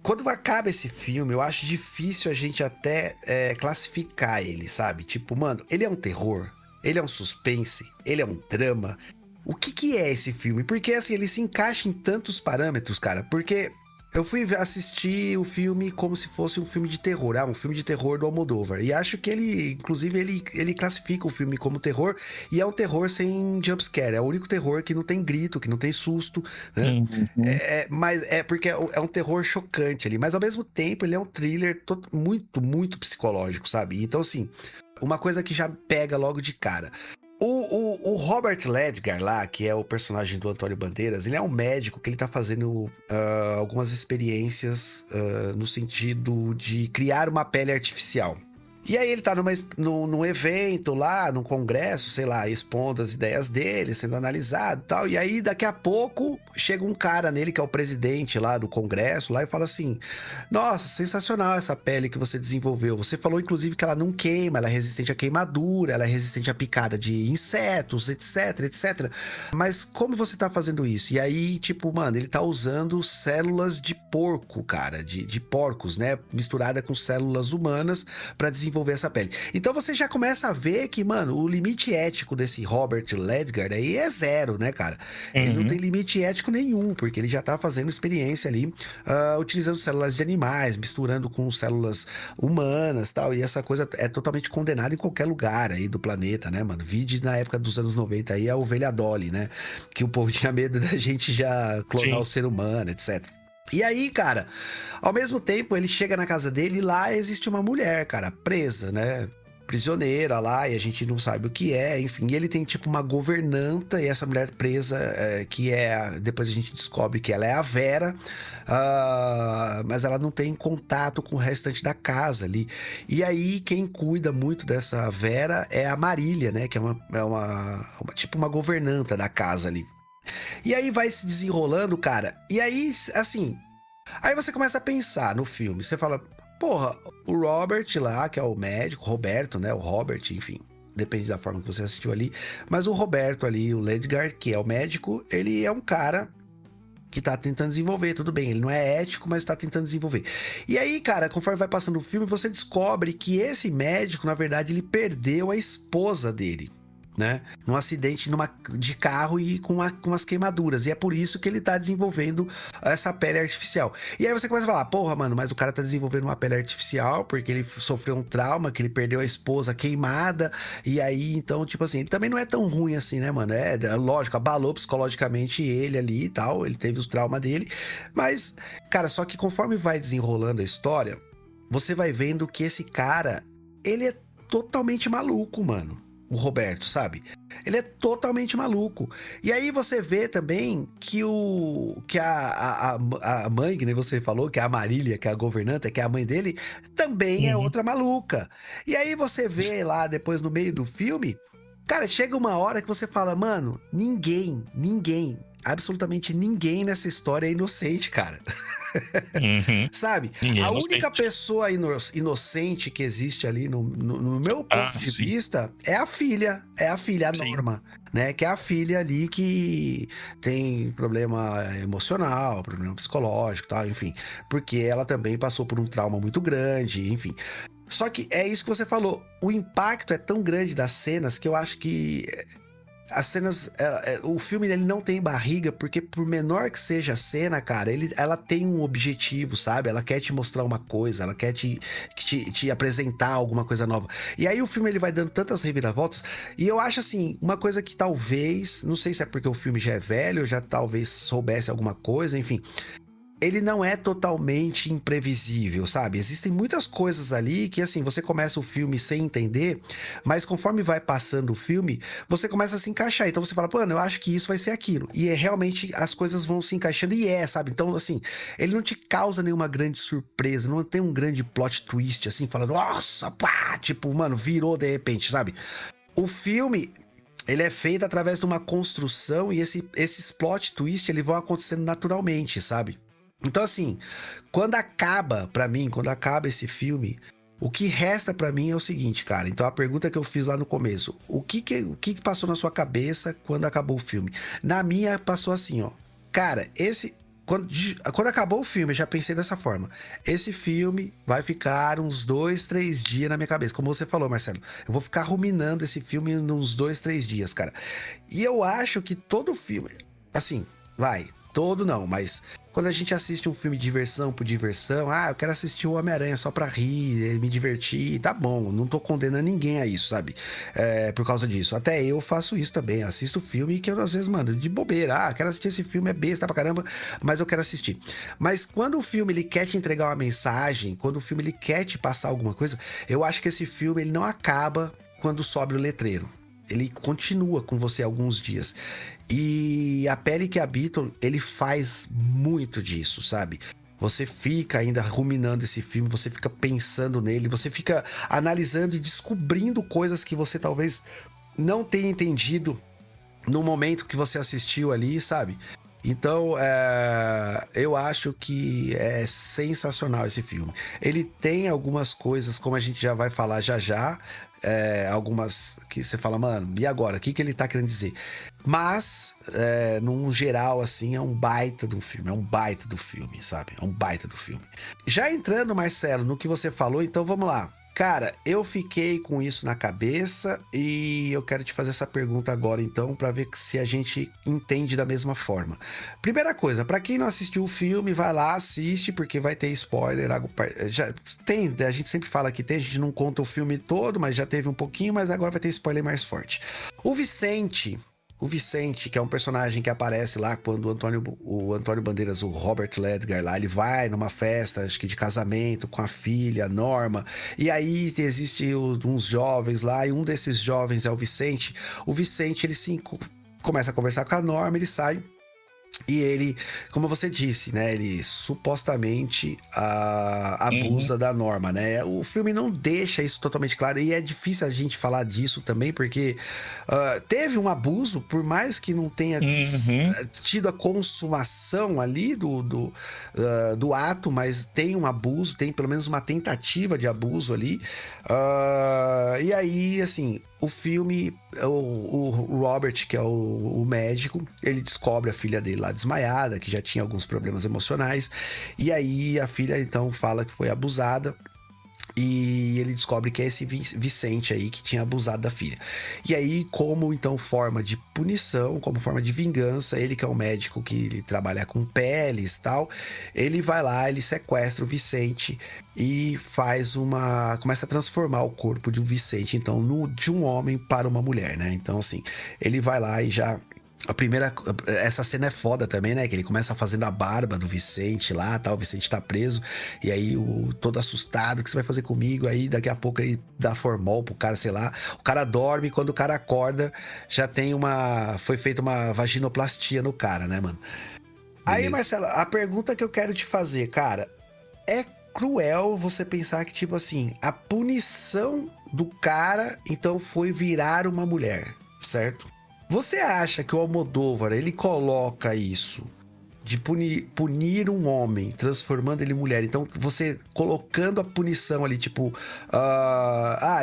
quando acaba esse filme, eu acho difícil a gente até classificar ele, sabe? Tipo, mano, ele é um terror? Ele é um suspense? Ele é um drama? O que é esse filme? Porque, assim, ele se encaixa em tantos parâmetros, cara. Porque eu fui assistir o filme como se fosse um filme de terror. Um filme de terror do Almodóvar. E acho que inclusive, ele classifica o filme como terror. E é um terror sem jumpscare. É o único terror que não tem grito, que não tem susto, né? Uhum. Mas é porque é um terror chocante ali. Mas, ao mesmo tempo, ele é um thriller muito, muito psicológico, sabe? Então, assim, uma coisa que já pega logo de cara... O Robert Ledgar lá, que é o personagem do Antônio Bandeiras, ele é um médico que ele tá fazendo algumas experiências no sentido de criar uma pele artificial. E aí ele tá num evento lá, num congresso, sei lá, expondo as ideias dele, sendo analisado e tal. E aí, daqui a pouco, chega um cara nele, que é o presidente lá do congresso, lá e fala assim: nossa, sensacional essa pele que você desenvolveu. Você falou, inclusive, que ela não queima, ela é resistente à queimadura, ela é resistente à picada de insetos, etc, etc. Mas como você tá fazendo isso? E aí, tipo, mano, ele tá usando células de porco, cara, de porcos, né? Misturada com células humanas pra desenvolver essa pele. Então você já começa a ver que, mano, o limite ético desse Robert Ledgard aí é zero, né, cara? Ele não tem limite ético nenhum, porque ele já tá fazendo experiência ali, utilizando células de animais, misturando com células humanas e tal, e essa coisa é totalmente condenada em qualquer lugar aí do planeta, né, mano? Vide na época dos anos 90 aí a ovelha Dolly, né? Que o povo tinha medo da gente já clonar o ser humano, etc. E aí, cara, ao mesmo tempo ele chega na casa dele e lá existe uma mulher, cara, presa, né? Prisioneira lá, e a gente não sabe o que é, enfim. E ele tem tipo uma governanta, e essa mulher presa, que é. Depois a gente descobre que ela é a Vera, mas ela não tem contato com o restante da casa ali. E aí, quem cuida muito dessa Vera é a Marília, né? Que é tipo uma governanta da casa ali. E aí vai se desenrolando, cara. E aí, assim. Aí você começa a pensar no filme. Você fala, porra, o Robert lá, que é o médico, Roberto, né? O Robert, enfim. Depende da forma que você assistiu ali. Mas o Roberto ali, o Ledgard, que é o médico, ele é um cara que tá tentando desenvolver, tudo bem. Ele não é ético, mas tá tentando desenvolver. E aí, cara, conforme vai passando o filme, você descobre que esse médico, na verdade, ele perdeu a esposa dele, né? Num acidente de carro e com umas queimaduras. E é por isso que ele tá desenvolvendo essa pele artificial. E aí você começa a falar, porra, mano, mas o cara tá desenvolvendo uma pele artificial porque ele sofreu um trauma, que ele perdeu a esposa queimada. E aí, então, tipo assim, ele também não é tão ruim assim, né, mano? É lógico, abalou psicologicamente ele ali e tal. Ele teve os traumas dele. Mas, cara, só que conforme vai desenrolando a história, você vai vendo que esse cara, ele é totalmente maluco, mano. O Roberto, sabe? Ele é totalmente maluco. E aí você vê também que a mãe, que nem você falou, que é a Marília, que é a governanta, que é a mãe dele, também é outra maluca. E aí você vê lá depois no meio do filme, cara, chega uma hora que você fala, mano, absolutamente ninguém nessa história é inocente, cara. Sabe? A única pessoa inocente que existe ali, no meu ponto de vista, é a filha, a Norma, né? Que é a filha ali que tem problema emocional, problema psicológico, tal, enfim. Porque ela também passou por um trauma muito grande, enfim. Só que é isso que você falou. O impacto é tão grande das cenas que eu acho que as cenas, o filme ele não tem barriga, porque por menor que seja a cena, cara, ela tem um objetivo, sabe? Ela quer te mostrar uma coisa, ela quer te apresentar alguma coisa nova. E aí o filme ele vai dando tantas reviravoltas, e eu acho assim, uma coisa que talvez, não sei se é porque o filme já é velho, eu já talvez soubesse alguma coisa, enfim. Ele não é totalmente imprevisível, sabe? Existem muitas coisas ali que, assim, você começa o filme sem entender, mas conforme vai passando o filme, você começa a se encaixar. Então você fala, mano, eu acho que isso vai ser aquilo. E realmente as coisas vão se encaixando e sabe? Então, assim, ele não te causa nenhuma grande surpresa, não tem um grande plot twist, assim, falando, nossa, pá, tipo, mano, virou de repente, sabe? O filme, ele é feito através de uma construção e esses plot twists, eles vão acontecendo naturalmente, sabe? Então, assim, quando acaba esse filme, o que resta pra mim é o seguinte, cara. Então, a pergunta que eu fiz lá no começo, o que passou na sua cabeça quando acabou o filme? Na minha, passou assim, ó. Cara, quando acabou o filme, eu já pensei dessa forma. Esse filme vai ficar uns 2, 3 dias na minha cabeça. Como você falou, Marcelo, eu vou ficar ruminando esse filme uns 2, 3 dias, cara. E eu acho que todo filme, assim, todo não, mas quando a gente assiste um filme de diversão por diversão, eu quero assistir o Homem-Aranha só pra rir, me divertir, tá bom, não tô condenando ninguém a isso, sabe? Por causa disso. Até eu faço isso também, assisto filme que eu, às vezes, mano, de bobeira, quero assistir esse filme, é besta pra caramba, mas eu quero assistir. Mas quando o filme, ele quer te entregar uma mensagem, quando o filme, ele quer te passar alguma coisa, eu acho que esse filme, ele não acaba quando sobe o letreiro. Ele continua com você alguns dias. E A Pele que Habito, ele faz muito disso, sabe? você fica ainda ruminando esse filme, você fica pensando nele, você fica analisando e descobrindo coisas que você talvez não tenha entendido no momento que você assistiu ali, sabe? Então, eu acho que é sensacional esse filme. Ele tem algumas coisas, como a gente já vai falar já, algumas que você fala, mano, e agora? O que ele tá querendo dizer? Mas, num geral, assim, é um baita do filme. É um baita do filme, sabe? É um baita do filme. Já entrando, Marcelo, no que você falou, então vamos lá. Cara, eu fiquei com isso na cabeça e eu quero te fazer essa pergunta agora, então, pra ver se a gente entende da mesma forma. Primeira coisa, pra quem não assistiu o filme, vai lá, assiste, porque vai ter spoiler. Já tem, a gente sempre fala que tem, a gente não conta o filme todo, mas já teve um pouquinho, mas agora vai ter spoiler mais forte. O Vicente, que é um personagem que aparece lá quando o Antônio Bandeiras, o Robert Ledgar lá, ele vai numa festa, acho que de casamento com a filha, Norma, e aí existe uns jovens lá, e um desses jovens é o Vicente. O Vicente, ele começa a conversar com a Norma, ele sai, e ele, como você disse, né, ele supostamente abusa da Norma, né? O filme não deixa isso totalmente claro, e é difícil a gente falar disso também, porque teve um abuso, por mais que não tenha tido a consumação ali do ato, mas tem um abuso, tem pelo menos uma tentativa de abuso ali. E aí, assim, o filme, o Robert, que é o médico, ele descobre a filha dele lá desmaiada, que já tinha alguns problemas emocionais, e aí a filha então fala que foi abusada, e ele descobre que é esse Vicente aí que tinha abusado da filha. E aí, como então forma de punição, como forma de vingança, ele que é um médico que ele trabalha com peles e tal, ele vai lá, ele sequestra o Vicente e começa a transformar o corpo de um Vicente, então, de um homem para uma mulher, né? Então, assim, ele vai lá e já... Essa cena é foda também, né? Que ele começa fazendo a barba do Vicente lá, tá? O Vicente tá preso. E aí, todo assustado, o que você vai fazer comigo? Aí, daqui a pouco, ele dá formol pro cara, sei lá. O cara dorme, quando o cara acorda, já tem foi feita uma vaginoplastia no cara, né, mano? Aí, Marcelo, a pergunta que eu quero te fazer, cara, é cruel você pensar que, tipo assim, a punição do cara, então, foi virar uma mulher, certo? Você acha que o Almodóvar, ele coloca isso de punir um homem, transformando ele em mulher? Então, você colocando a punição ali, tipo...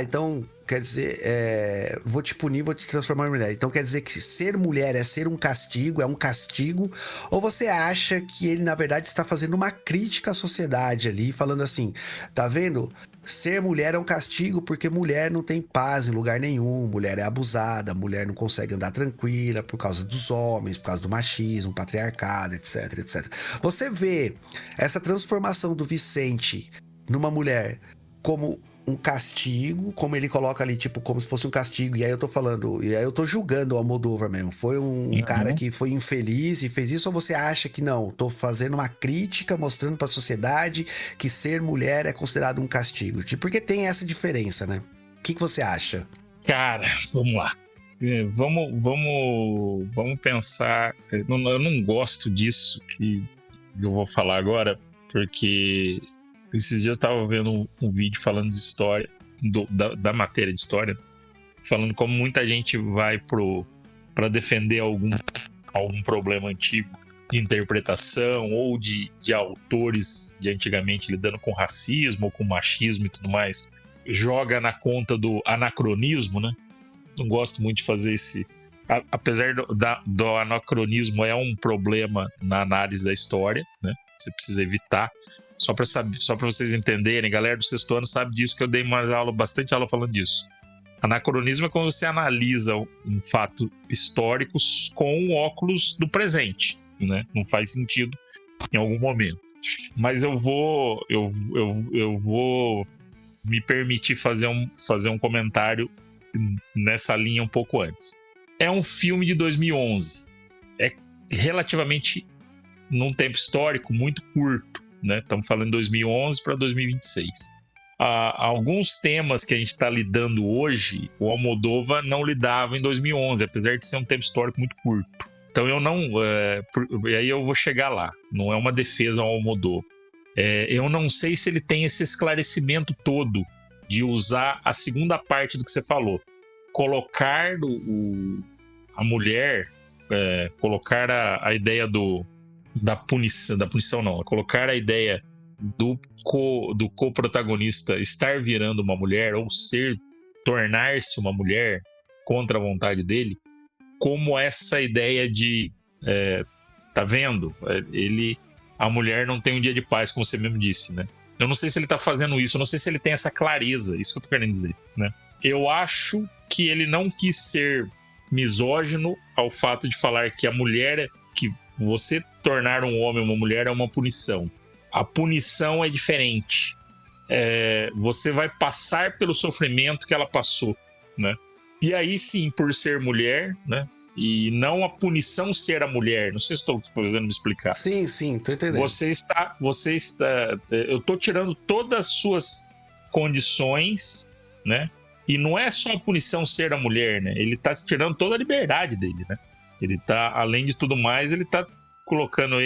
então, quer dizer, vou te punir, vou te transformar em mulher. Então, quer dizer que ser mulher é ser um castigo, é um castigo? Ou você acha que ele, na verdade, está fazendo uma crítica à sociedade ali, falando assim, tá vendo? Ser mulher é um castigo porque mulher não tem paz em lugar nenhum, mulher é abusada, mulher não consegue andar tranquila por causa dos homens, por causa do machismo, patriarcado, etc, etc. Você vê essa transformação do Vicente numa mulher como um castigo, como ele coloca ali, tipo, como se fosse um castigo, e aí eu tô julgando o Almodóvar mesmo, foi um cara que foi infeliz e fez isso, ou você acha que não, tô fazendo uma crítica, mostrando pra sociedade que ser mulher é considerado um castigo, porque tem essa diferença, né? O que você acha? Cara, vamos lá. Vamos pensar, eu não gosto disso que eu vou falar agora, porque esses dias eu estava vendo um vídeo falando de história, da matéria de história, falando como muita gente vai para defender algum problema antigo de interpretação ou de autores de antigamente lidando com racismo ou com machismo e tudo mais, joga na conta do anacronismo, né? Não gosto muito de fazer esse... Apesar do anacronismo é um problema na análise da história, né? Você precisa evitar. Só para vocês entenderem, galera do sexto ano sabe disso, que eu dei bastante aula falando disso. Anacronismo é quando você analisa um fato histórico com o óculos do presente, né? Não faz sentido em algum momento. Mas eu vou me permitir fazer um comentário nessa linha um pouco antes. É um filme de 2011. É relativamente, num tempo histórico, muito curto. Né? Estamos falando de 2011 para 2026. Alguns temas que a gente está lidando hoje, o Almodóvar não lidava em 2011, apesar de ser um tempo histórico muito curto. Então eu não... e aí eu vou chegar lá. Não é uma defesa ao Almodóvar. Eu não sei se ele tem esse esclarecimento todo de usar a segunda parte do que você falou. Colocar a mulher, colocar a ideia da punição não, colocar a ideia do co-protagonista estar virando uma mulher ou tornar-se uma mulher contra a vontade dele, como essa ideia de tá vendo? A mulher não tem um dia de paz, como você mesmo disse, né? Eu não sei se ele tá fazendo isso, eu não sei se ele tem essa clareza, isso que eu tô querendo dizer, né? Eu acho que ele não quis ser misógino ao fato de falar que a mulher, que você tornar um homem uma mulher é uma punição. A punição é diferente. Você vai passar pelo sofrimento que ela passou, né? E aí sim, por ser mulher, né? E não a punição ser a mulher. Não sei se estou fazendo me explicar. Sim, tô entendendo. Eu estou tirando todas as suas condições, né? E não é só a punição ser a mulher, né? Ele está tirando toda a liberdade dele, né? Ele está, além de tudo mais, ele está colocando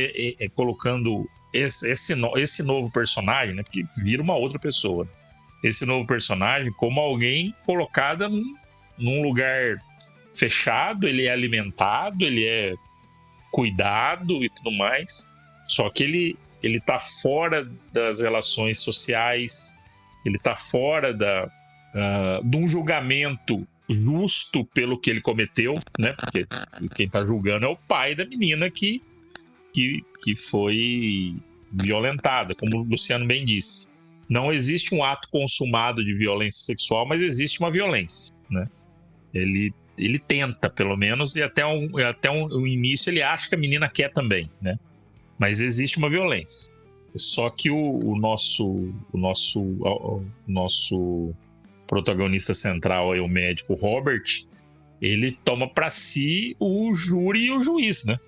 esse novo personagem, né? Porque vira uma outra pessoa. Esse novo personagem como alguém colocada num lugar fechado, ele é alimentado, ele é cuidado e tudo mais. Só que ele tá fora das relações sociais, ele tá fora de um julgamento justo pelo que ele cometeu, né? Porque quem tá julgando é o pai da menina que foi violentada, como o Luciano bem disse. Não existe um ato consumado de violência sexual, mas existe uma violência, né? Ele tenta, pelo menos, e até o início ele acha que a menina quer também, né? Mas existe uma violência. Só que o nosso protagonista central, o médico Robert, ele toma para si o júri e o juiz, né?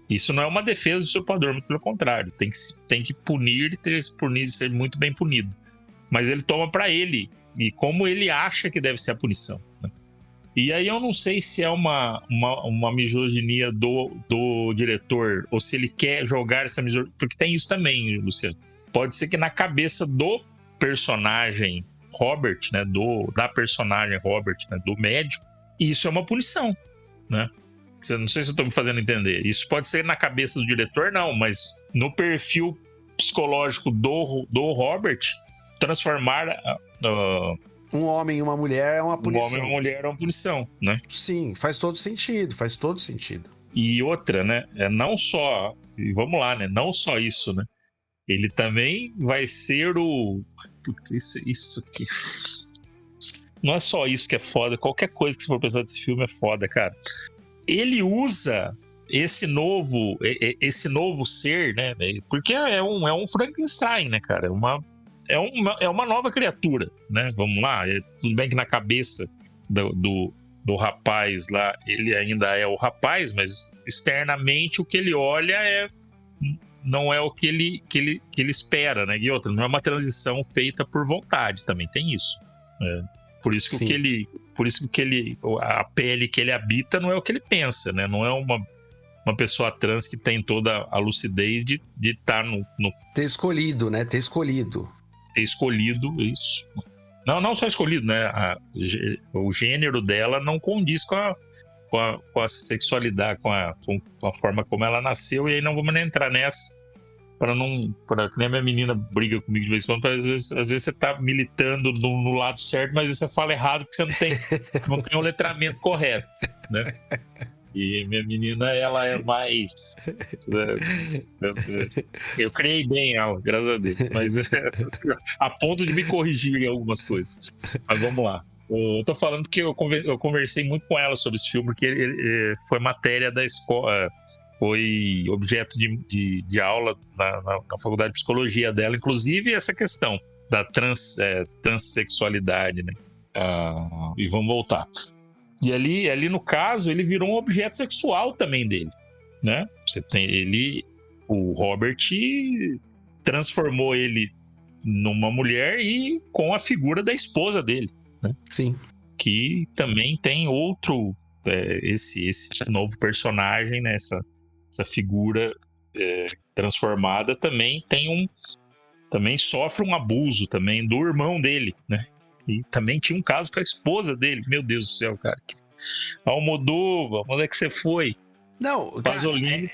Isso não é uma defesa do usurpador, muito pelo contrário. Tem que punir e ser muito bem punido. Mas ele toma para ele, e como ele acha que deve ser a punição, né? E aí eu não sei se é uma misoginia do diretor, ou se ele quer jogar essa misoginia, porque tem isso também, Luciano. Pode ser que na cabeça do personagem Robert, né, da personagem Robert, né, do médico, isso é uma punição, né? Não sei se eu estou me fazendo entender. Isso pode ser na cabeça do diretor, não, mas no perfil psicológico do Robert, transformar um homem e uma mulher é uma punição. Um homem e uma mulher é uma punição, né? Sim, faz todo sentido. E outra, né? Não só... E vamos lá, né? Não só isso, né? Ele também vai ser o... Isso aqui... Não é só isso que é foda. Qualquer coisa que você for pensar desse filme é foda, cara. Ele usa esse novo ser, né? Porque é um Frankenstein, né, cara? É uma nova criatura, né? Vamos lá. Tudo bem que na cabeça do rapaz lá, ele ainda é o rapaz, mas externamente o que ele olha não é o que ele espera, né? E outra, não é uma transição feita por vontade, também tem isso. Por isso que a pele que ele habita não é o que ele pensa, né? Não é uma pessoa trans que tem toda a lucidez de estar no... Ter escolhido, né? Ter escolhido isso. Não só escolhido, né? O gênero dela não condiz com a sexualidade, com a forma como ela nasceu, e aí não vamos nem entrar nessa, para que nem a minha menina briga comigo de vez em quando, às vezes você tá militando no lado certo, mas você fala errado porque você não tem o letramento correto, né? E minha menina, ela é mais... Eu criei bem ela, graças a Deus, mas a ponto de me corrigir em algumas coisas. Mas vamos lá. Eu tô falando porque eu conversei muito com ela sobre esse filme, porque ele foi matéria da escola, foi objeto de aula na faculdade de psicologia dela, inclusive essa questão da transexualidade, né? E vamos voltar. E ali no caso, ele virou um objeto sexual também dele, né? O Robert transformou ele numa mulher e com a figura da esposa dele, né? Sim. Que também tem outro, esse novo personagem, né? Essa figura transformada também tem também sofre um abuso também do irmão dele, né? E também tinha um caso com a esposa dele. Meu Deus do céu, cara. Almodóvar, onde é que você foi? Não, O Pasolini,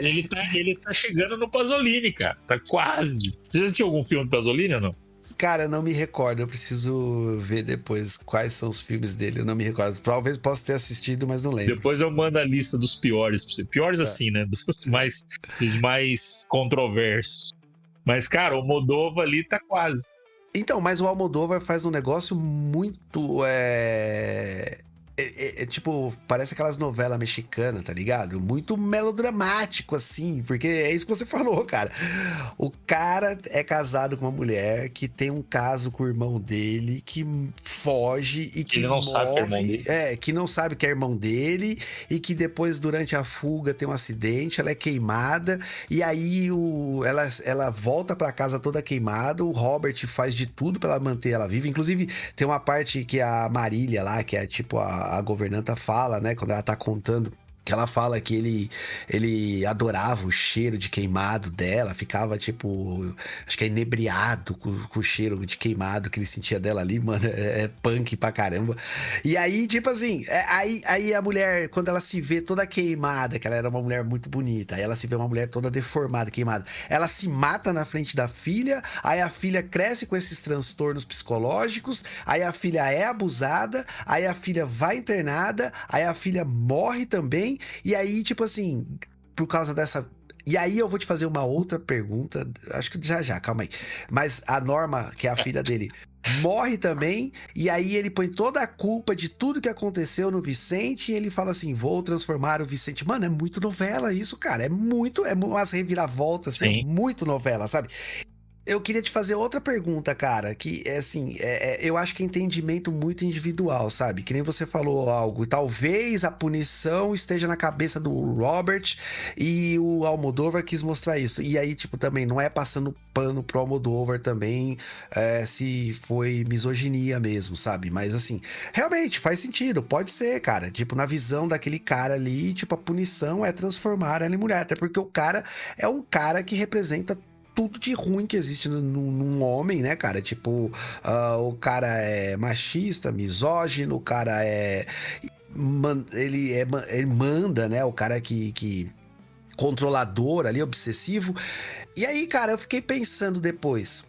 ele tá chegando no Pasolini, cara. Tá quase. Você já assistiu algum filme do Pasolini ou não? Cara, eu não me recordo. Eu preciso ver depois quais são os filmes dele. Eu não me recordo. Talvez possa ter assistido, mas não lembro. Depois eu mando a lista dos piores pra você. Piores assim, né? Dos mais controversos. Mas, cara, o Almodóvar ali tá quase. Então, mas o Almodóvar faz um negócio muito... tipo, parece aquelas novelas mexicanas, tá ligado? Muito melodramático, assim, porque é isso que você falou, cara. O cara é casado com uma mulher que tem um caso com o irmão dele, que foge e que ele não morre, sabe que é irmão dele. que não sabe que é irmão dele, e que depois, durante a fuga, tem um acidente, ela é queimada, e aí ela volta pra casa toda queimada, o Robert faz de tudo pra ela manter ela viva. Inclusive, tem uma parte que a Marília lá, que é tipo a governanta fala, né, quando ela tá contando, que ela fala que ele adorava o cheiro de queimado dela, ficava tipo, acho que é inebriado com o cheiro de queimado que ele sentia dela ali, mano, é punk pra caramba. E aí, tipo assim, aí a mulher, quando ela se vê toda queimada, que ela era uma mulher muito bonita, aí ela se vê uma mulher toda deformada, queimada, ela se mata na frente da filha, aí a filha cresce com esses transtornos psicológicos, aí a filha é abusada, aí a filha vai internada, aí a filha morre também. E aí, tipo assim, por causa dessa... E aí eu vou te fazer uma outra pergunta, acho que já, calma aí. Mas a Norma, que é a filha dele, morre também, e aí ele põe toda a culpa de tudo que aconteceu no Vicente, e ele fala assim, vou transformar o Vicente. Mano, é muito novela isso, cara, é umas reviravoltas, assim, é muito novela, sabe? Eu queria te fazer outra pergunta, cara, que é assim, eu acho que é entendimento muito individual, sabe? Que nem você falou algo, talvez a punição esteja na cabeça do Robert e o Almodóvar quis mostrar isso. E aí, tipo, também não é passando pano pro Almodóvar também, se foi misoginia mesmo, sabe? Mas assim, realmente faz sentido, pode ser, cara. Tipo, na visão daquele cara ali, tipo, a punição é transformar ela em mulher, até porque o cara é um cara que representa tudo de ruim que existe num homem, né, cara? Tipo, o cara é machista, misógino, o cara ele manda, né? O cara que controlador ali, obsessivo. E aí, cara, eu fiquei pensando depois.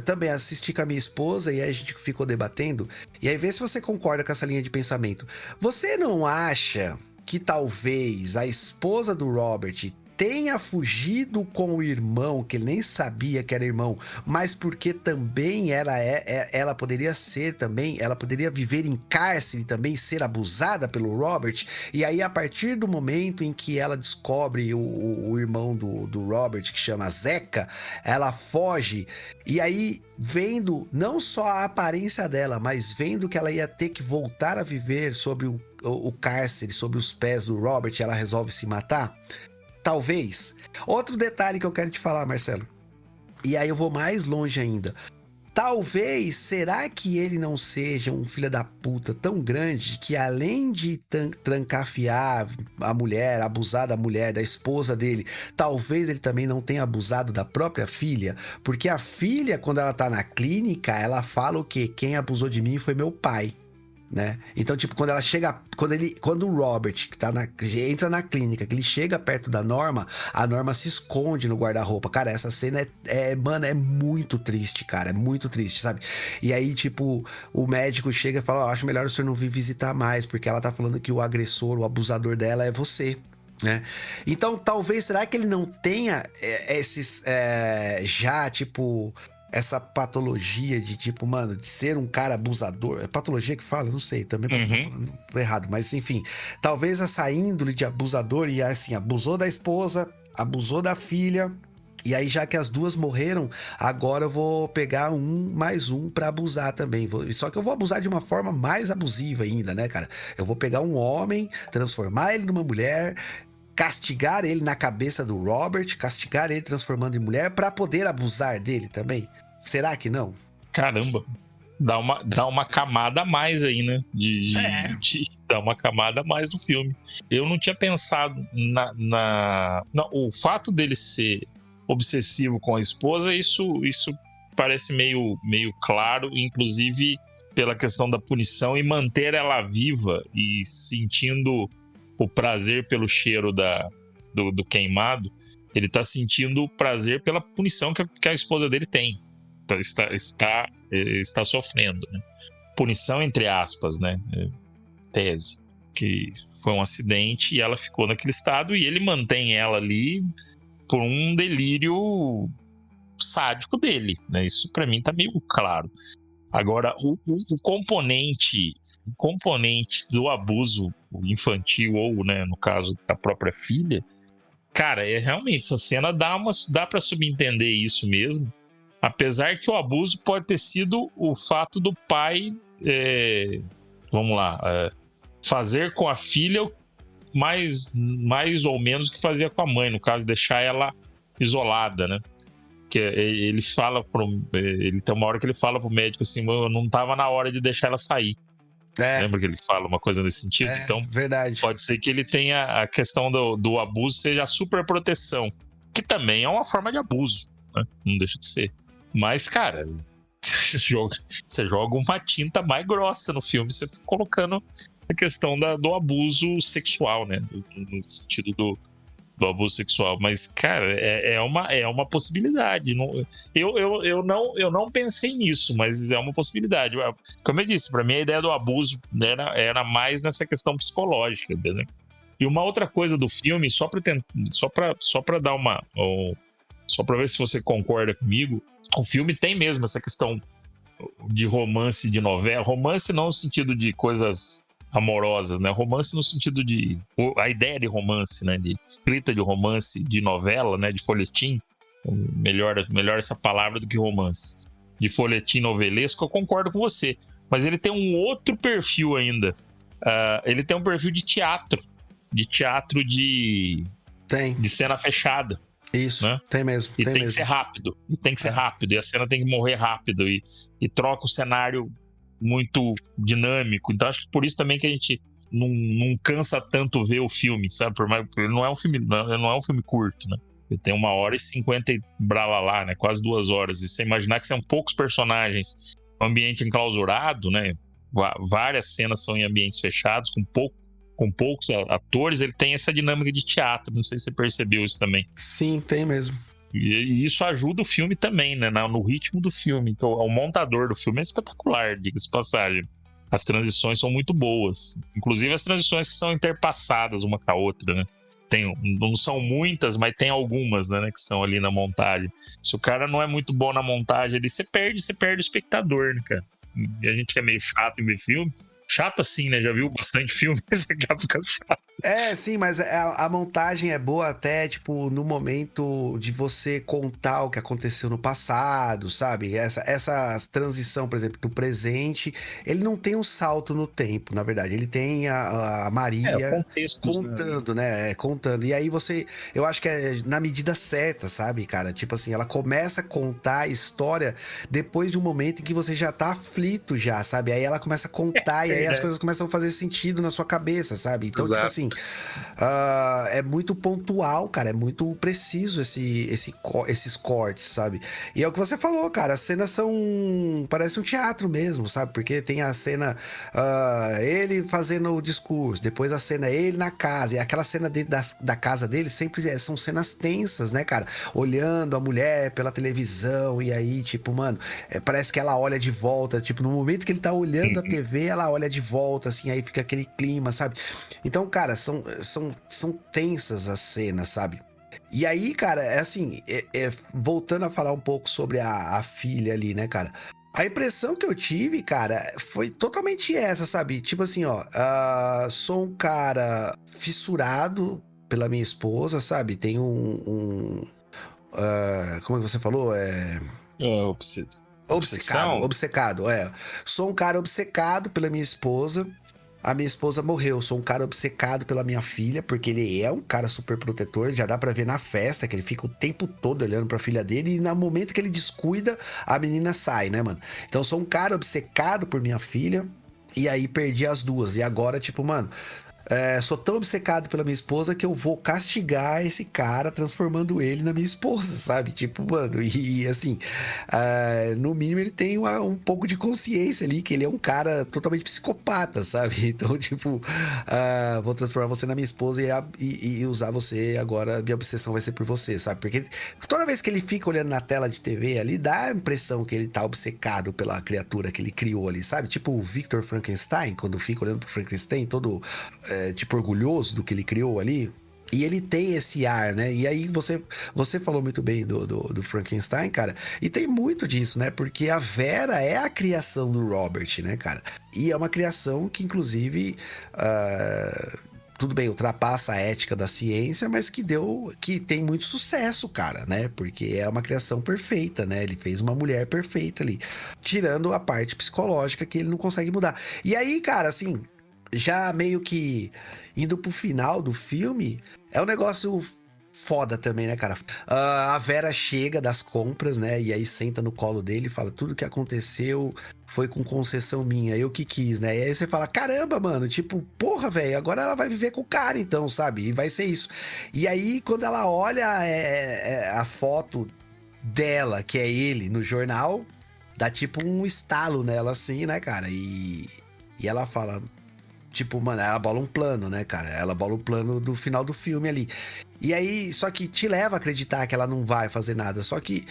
Também assisti com a minha esposa e aí a gente ficou debatendo. E aí, vê se você concorda com essa linha de pensamento. Você não acha que talvez a esposa do Robert tenha fugido com o irmão, que ele nem sabia que era irmão, mas porque também ela poderia ser também, ela poderia viver em cárcere também, ser abusada pelo Robert, e aí a partir do momento em que ela descobre o irmão do Robert, que chama Zeca, ela foge, e aí vendo não só a aparência dela, mas vendo que ela ia ter que voltar a viver sobre o cárcere, sobre os pés do Robert, ela resolve se matar. Talvez. Outro detalhe que eu quero te falar, Marcelo. E aí eu vou mais longe ainda. Talvez, será que ele não seja um filho da puta tão grande que além de trancafiar a mulher, abusar da mulher, da esposa dele, talvez ele também não tenha abusado da própria filha? Porque a filha, quando ela tá na clínica, ela fala o quê? Quem abusou de mim foi meu pai. Né? Então, tipo, quando ela chega, quando o Robert que entra na clínica, que ele chega perto da Norma, a Norma se esconde no guarda-roupa. Cara, essa cena mano, é muito triste, cara, é muito triste, sabe? E aí, tipo, o médico chega e fala, acho melhor o senhor não vir visitar mais, porque ela tá falando que o agressor, o abusador dela é você. Né? Então, talvez, será que ele não tenha esses já, tipo, essa patologia de tipo, mano, de ser um cara abusador? É patologia que fala? Não sei, também posso estar falando errado, mas enfim, talvez essa índole de abusador, e assim, abusou da esposa, abusou da filha, e aí já que as duas morreram, agora eu vou pegar mais um pra abusar também. Só que eu vou abusar de uma forma mais abusiva ainda, né, cara? Eu vou pegar um homem, transformar ele numa mulher, castigar ele na cabeça do Robert, castigar ele transformando em mulher pra poder abusar dele também. Será que não? Caramba. Dá uma camada a mais aí, né? Dá uma camada a mais no filme. Eu não tinha pensado o fato dele ser obsessivo com a esposa, isso parece meio claro, inclusive pela questão da punição e manter ela viva e sentindo o prazer pelo cheiro do queimado. Ele tá sentindo o prazer pela punição que a esposa dele tem. Está sofrendo, né? Punição entre aspas, né? Tese. Que foi um acidente e ela ficou naquele estado e ele mantém ela ali por um delírio sádico dele, né? Isso pra mim tá meio claro. Agora, o componente do abuso infantil ou, né, no caso da própria filha, cara, realmente, essa cena dá pra subentender isso mesmo, apesar que o abuso pode ter sido o fato do pai, fazer com a filha mais ou menos o que fazia com a mãe, no caso, deixar ela isolada, né? Que ele tem uma hora que ele fala pro médico assim, não tava na hora de deixar ela sair. Lembra que ele fala uma coisa nesse sentido? Então, verdade. Pode ser que ele tenha a questão do abuso seja a superproteção, que também é uma forma de abuso, né? Não deixa de ser. Mas, cara, você joga uma tinta mais grossa no filme, você fica colocando a questão do abuso sexual, né? No sentido do abuso sexual. Mas, cara, é uma possibilidade. Eu não pensei nisso, mas é uma possibilidade. Como eu disse, para mim a ideia do abuso era mais nessa questão psicológica, né? E uma outra coisa do filme, só para dar só para ver se você concorda comigo, o filme tem mesmo essa questão de romance, de novela. Romance não no sentido de coisas amorosas, né? Romance no sentido de... A ideia de romance, né? De escrita de romance, de novela, né? De folhetim. Melhor essa palavra do que romance. De folhetim novelesco, eu concordo com você. Mas ele tem um outro perfil ainda. Ele tem um perfil de teatro. De teatro de cena fechada. Isso, né? Tem mesmo. E tem que ser rápido. E a cena tem que morrer rápido. E troca o cenário muito dinâmico. Então acho que por isso também que a gente não cansa tanto ver o filme, sabe? Ele não é um filme curto, né? Ele tem 1h50 e bralalá, né? Quase 2 horas. E você imaginar que são poucos personagens, um ambiente enclausurado, né? Várias cenas são em ambientes fechados, com poucos atores, ele tem essa dinâmica de teatro. Não sei se você percebeu isso também. Sim, tem mesmo. E isso ajuda o filme também, né? No ritmo do filme. Então, o montador do filme é espetacular, diga-se de passagem. As transições são muito boas. Inclusive as transições que são interpassadas uma com a outra, né? Não são muitas, mas tem algumas, né? Que são ali na montagem. Se o cara não é muito bom na montagem ali, você perde o espectador, né, cara? E a gente que é meio chato em ver filme. Chato assim, né? Já viu bastante filme, você acaba ficando chato. Sim, mas a montagem é boa até, tipo, no momento de você contar o que aconteceu no passado, sabe? Essa transição, por exemplo, do presente, ele não tem um salto no tempo, na verdade. Ele tem a Marília contexto, contando, né? Contando. E aí eu acho que é na medida certa, sabe, cara? Tipo assim, ela começa a contar a história depois de um momento em que você já tá aflito já, sabe? Aí ela começa a contar e aí as coisas começam a fazer sentido na sua cabeça, sabe? Então, Exato. Tipo assim, é muito pontual, cara, é muito preciso esses cortes, sabe? E é o que você falou, cara, as cenas parece um teatro mesmo, sabe? Porque tem a cena ele fazendo o discurso, depois a cena ele na casa, e aquela cena dentro da casa dele sempre são cenas tensas, né, cara? Olhando a mulher pela televisão, e aí, tipo, mano, parece que ela olha de volta, tipo, no momento que ele tá olhando a TV, ela olha de volta, assim, aí fica aquele clima, sabe? Então, cara, são tensas as cenas, sabe? E aí, cara, voltando a falar um pouco sobre a filha ali, né, cara? A impressão que eu tive, cara, foi totalmente essa, sabe? Tipo assim, sou um cara fissurado pela minha esposa, sabe? Tem como é que você falou? Obcecado, Sou um cara obcecado pela minha esposa. A minha esposa morreu. Sou um cara obcecado pela minha filha, porque ele é um cara super protetor. Já dá pra ver na festa que ele fica o tempo todo olhando pra filha dele. E no momento que ele descuida, a menina sai, né, mano? Então, sou um cara obcecado por minha filha. E aí, perdi as duas. E agora, tipo, mano, sou tão obcecado pela minha esposa que eu vou castigar esse cara transformando ele na minha esposa, sabe? Tipo, mano, e assim, no mínimo ele tem um pouco de consciência ali, que ele é um cara totalmente psicopata, sabe? Então, tipo, vou transformar você na minha esposa e usar você agora, minha obsessão vai ser por você, sabe? Porque toda vez que ele fica olhando na tela de TV ali, dá a impressão que ele tá obcecado pela criatura que ele criou ali, sabe? Tipo o Victor Frankenstein, quando fica olhando pro Frankenstein, todo tipo orgulhoso do que ele criou ali. E ele tem esse ar, né? E aí você falou muito bem do Frankenstein, cara. E tem muito disso, né? Porque a Vera é a criação do Robert, né, cara? E é uma criação que, inclusive, tudo bem, ultrapassa a ética da ciência, mas que tem muito sucesso, cara, né? Porque é uma criação perfeita, né? Ele fez uma mulher perfeita ali. Tirando a parte psicológica que ele não consegue mudar. E aí, cara, assim, já meio que indo pro final do filme, é um negócio foda também, né, cara? A Vera chega das compras, né? E aí senta no colo dele e fala: tudo que aconteceu foi com concessão minha, eu que quis, né? E aí você fala: caramba, mano, tipo, porra, velho, agora ela vai viver com o cara, então, sabe? E vai ser isso. E aí, quando ela olha a foto dela, que é ele, no jornal, dá tipo um estalo nela, assim, né, cara? E ela fala... Tipo, mano, ela bola um plano, né, cara? Ela bola o plano do final do filme ali. E aí, só que te leva a acreditar que ela não vai fazer nada. Só que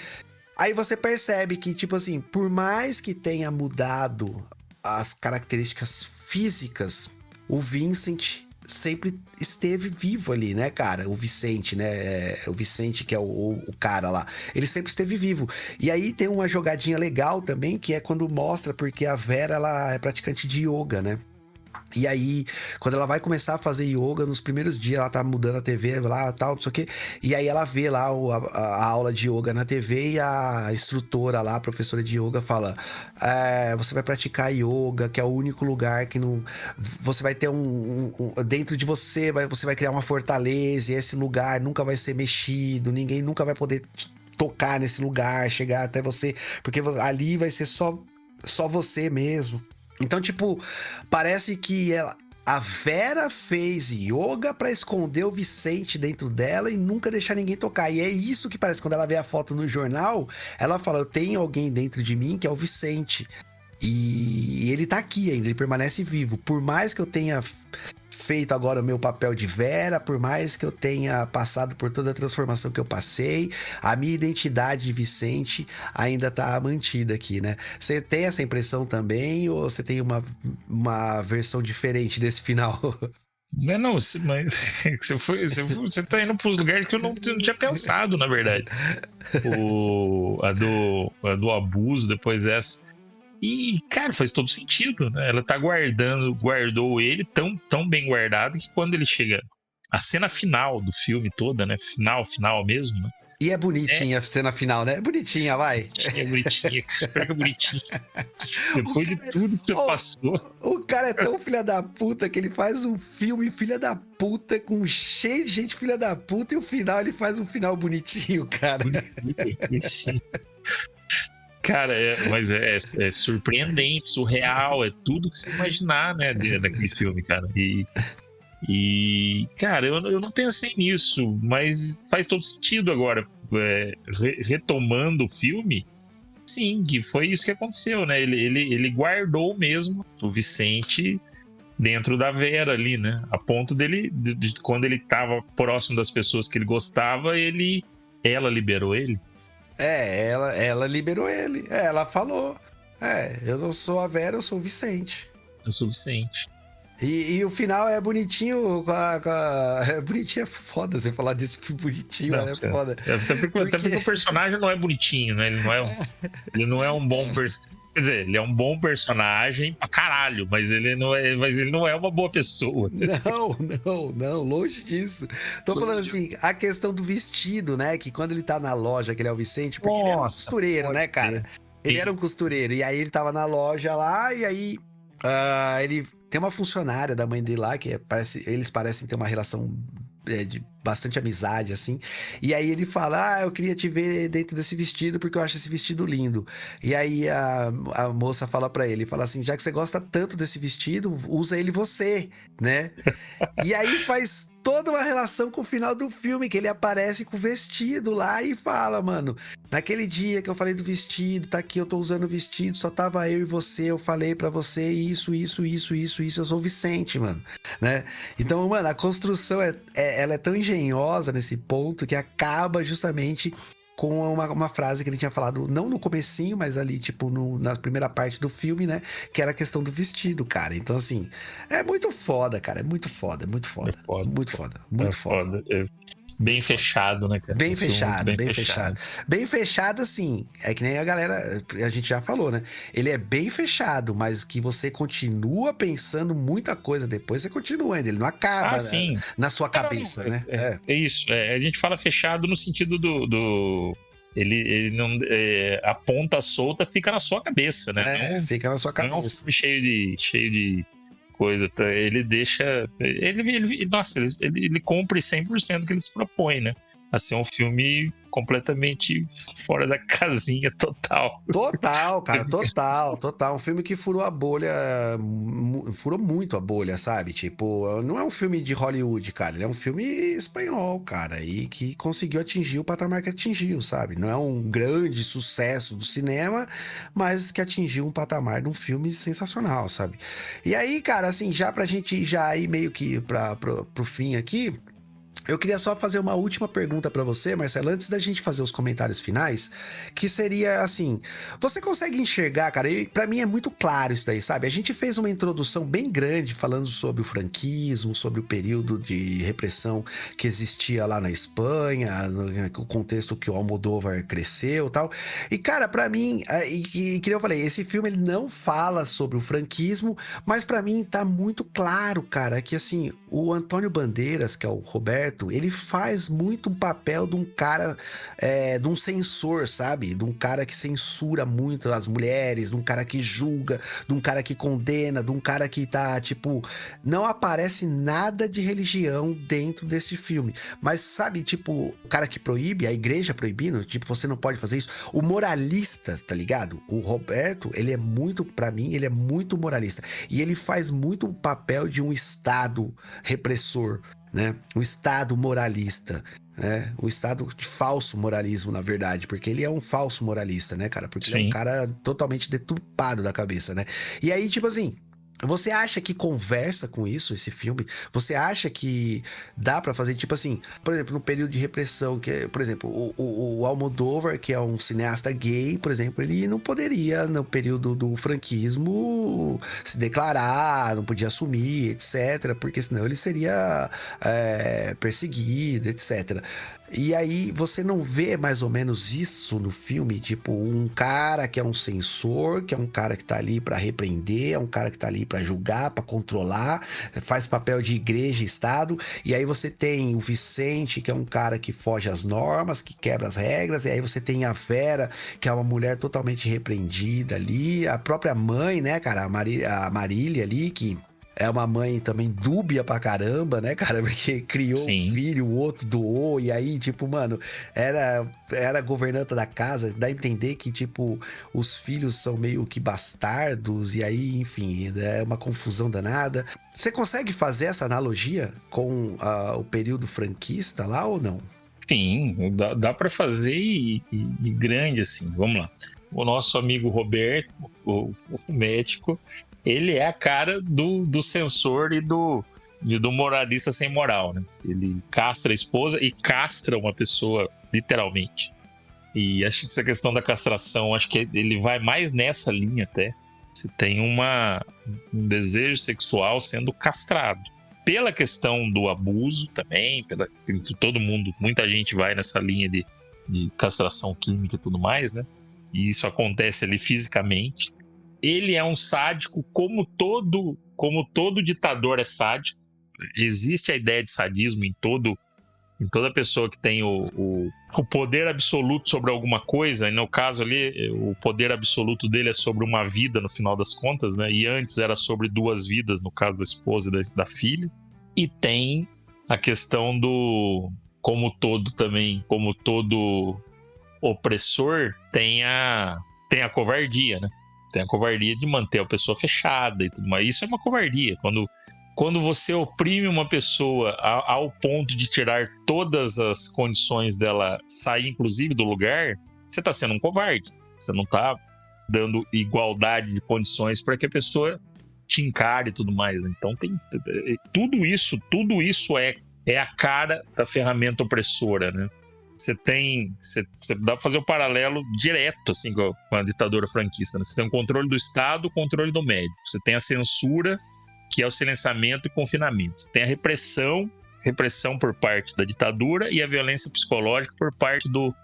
aí você percebe que, tipo assim, por mais que tenha mudado as características físicas, o Vincent sempre esteve vivo ali, né, cara? O Vicente, né? O Vicente, que é o cara lá. Ele sempre esteve vivo. E aí tem uma jogadinha legal também, que é quando mostra, porque a Vera, ela é praticante de yoga, né? E aí, quando ela vai começar a fazer yoga, nos primeiros dias, ela tá mudando a TV lá e tal, não sei o quê. E aí ela vê lá a aula de yoga na TV e a instrutora lá, a professora de yoga, fala: você vai praticar yoga, que é o único lugar que não... Você vai ter dentro de você, você vai criar uma fortaleza, e esse lugar nunca vai ser mexido, ninguém nunca vai poder tocar nesse lugar, chegar até você, porque ali vai ser só você mesmo. Então, tipo, parece que a Vera fez yoga pra esconder o Vicente dentro dela e nunca deixar ninguém tocar. E é isso que parece. Quando ela vê a foto no jornal, ela fala: eu tenho alguém dentro de mim que é o Vicente. E ele tá aqui ainda, ele permanece vivo. Por mais que eu tenha feito agora o meu papel de Vera, por mais que eu tenha passado por toda a transformação que eu passei, a minha identidade de Vicente ainda tá mantida aqui, né? Você tem essa impressão também, ou você tem uma versão diferente desse final? Não, mas você tá indo para os lugares que eu não tinha pensado, na verdade. A do abuso, depois essa. E, cara, faz todo sentido, né? Ela tá guardou ele tão bem guardado que quando ele chega... A cena final do filme toda, né? Final mesmo, né? E é bonitinha a cena final, né? Bonitinha, vai. É bonitinha, cara. É bonitinha. Depois de tudo que você passou. O cara é tão filha da puta que ele faz um filme filha da puta, com cheio de gente filha da puta, e o final ele faz um final bonitinho, cara. Bonitinho. Cara, mas é surpreendente, surreal, é tudo que você imaginar, né, daquele filme, cara. E cara, eu não pensei nisso, mas faz todo sentido agora. Retomando o filme, sim, que foi isso que aconteceu, né? Ele guardou mesmo o Vicente dentro da Vera ali, né? A ponto de quando ele tava próximo das pessoas que ele gostava, ela liberou ele. Ela liberou ele. Ela falou: eu não sou a Vera, eu sou o Vicente. Eu sou o Vicente. E o final é bonitinho. Bonitinho é foda você falar desse filme bonitinho, não, é foda. Até porque o personagem não é bonitinho, né? Ele não é um bom personagem. Quer dizer, ele é um bom personagem pra caralho, mas ele não é uma boa pessoa. Não, longe disso. Tô falando assim, a questão do vestido, né? Que quando ele tá na loja, que ele é o Vicente, porque ele era um costureiro, né, cara? Ele era um costureiro, e aí ele tava na loja lá, e aí ele tem uma funcionária da mãe dele lá, que eles parecem ter uma relação de bastante amizade, assim. E aí ele fala, eu queria te ver dentro desse vestido porque eu acho esse vestido lindo. E aí a moça fala pra ele, fala assim, já que você gosta tanto desse vestido, usa ele você, né? E aí faz toda uma relação com o final do filme, que ele aparece com o vestido lá e fala, mano, naquele dia que eu falei do vestido, tá aqui, eu tô usando o vestido, só tava eu e você, eu falei pra você isso, eu sou o Vicente, mano, né? Então, mano, a construção, ela é tão engenhosa nesse ponto que acaba justamente com uma frase que ele tinha falado, não no comecinho, mas ali, tipo, na primeira parte do filme, né? Que era a questão do vestido, cara. Então, assim, é muito foda, cara. É muito foda, muito foda. É foda. Muito foda, muito foda. Bem fechado, né, cara? Bem fechado, bem fechado. Bem fechado, assim, é que nem a galera, a gente já falou, né? Ele é bem fechado, mas que você continua pensando muita coisa depois, você continua ainda, ele não acaba na sua cabeça, né? É isso, a gente fala fechado no sentido do ele não, a ponta solta fica na sua cabeça, né? Fica na sua cabeça. Não é um filme cheio de coisa, tá? Ele deixa. Ele cumpre 100% do que ele se propõe, né? A ser um filme completamente fora da casinha total. Total, cara, total. Um filme que furou a bolha, furou muito a bolha, sabe? Tipo, não é um filme de Hollywood, cara, ele é um filme espanhol, cara, e que conseguiu atingir o patamar que atingiu, sabe? Não é um grande sucesso do cinema, mas que atingiu um patamar de um filme sensacional, sabe? E aí, cara, assim, já pra gente já ir meio que pro fim aqui, eu queria só fazer uma última pergunta pra você, Marcelo, antes da gente fazer os comentários finais, que seria assim, você consegue enxergar, cara, e pra mim é muito claro isso daí, sabe? A gente fez uma introdução bem grande falando sobre o franquismo, sobre o período de repressão que existia lá na Espanha, o contexto que o Almodóvar cresceu e tal. E, cara, pra mim, e que eu falei, esse filme ele não fala sobre o franquismo, mas pra mim tá muito claro, cara, que assim, o Antônio Bandeiras, que é o Roberto, ele faz muito um papel de um cara, de um censor, sabe? De um cara que censura muito as mulheres, de um cara que julga, de um cara que condena, de um cara que tá, tipo, não aparece nada de religião dentro desse filme. Mas, sabe, tipo, o cara que proíbe, a igreja proibindo, tipo, você não pode fazer isso. O moralista, tá ligado? O Roberto, ele é muito, pra mim, ele é muito moralista. E ele faz muito o papel de um Estado repressor, né? Um Estado moralista, né? Um Estado de falso moralismo, na verdade, porque ele é um falso moralista, né, cara? Porque ele é um cara totalmente deturpado da cabeça, né? E aí, tipo assim, você acha que conversa com isso, esse filme? Você acha que dá pra fazer, tipo assim, por exemplo, no período de repressão, que, por exemplo, o Almodóvar, que é um cineasta gay, por exemplo, ele não poderia, no período do franquismo, se declarar, não podia assumir, etc., porque senão ele seria perseguido, etc. E aí você não vê mais ou menos isso no filme, tipo, um cara que é um censor, que é um cara que tá ali pra repreender, é um cara que tá ali pra julgar, pra controlar, faz papel de igreja e Estado, e aí você tem o Vicente, que é um cara que foge às normas, que quebra as regras, e aí você tem a Vera, que é uma mulher totalmente repreendida ali, a própria mãe, né, cara, a Marília ali, que é uma mãe também dúbia pra caramba, né, cara? Porque criou um filho, o outro doou, e aí, tipo, mano, era governanta da casa, dá a entender que, tipo, os filhos são meio que bastardos, e aí, enfim, é uma confusão danada. Você consegue fazer essa analogia com o período franquista lá ou não? Sim, dá pra fazer e grande, assim, vamos lá. O nosso amigo Roberto, o médico, ele é a cara do censor e do moralista sem moral, né? Ele castra a esposa e castra uma pessoa, literalmente. E acho que essa questão da castração, acho que ele vai mais nessa linha até. Você tem um desejo sexual sendo castrado. Pela questão do abuso também, todo mundo, muita gente vai nessa linha de castração química e tudo mais, né? E isso acontece ali fisicamente. Ele é um sádico, como todo ditador é sádico. Existe a ideia de sadismo em toda pessoa que tem o poder absoluto sobre alguma coisa. E no caso ali, o poder absoluto dele é sobre uma vida, no final das contas, né? E antes era sobre 2 vidas, no caso da esposa e da filha. E tem a questão do... Como todo opressor, tem a covardia, né? Tem a covardia de manter a pessoa fechada e tudo mais. Isso é uma covardia. Quando você oprime uma pessoa ao ponto de tirar todas as condições dela sair, inclusive, do lugar, você está sendo um covarde. Você não está dando igualdade de condições para que a pessoa te encare e tudo mais. Então, tudo isso é a cara da ferramenta opressora, né? Você dá para fazer o paralelo direto assim, com a ditadura franquista, né? Você tem o controle do Estado, o controle do médico. Você tem a censura, que é o silenciamento e confinamento. Você tem a repressão por parte da ditadura e a violência psicológica por parte do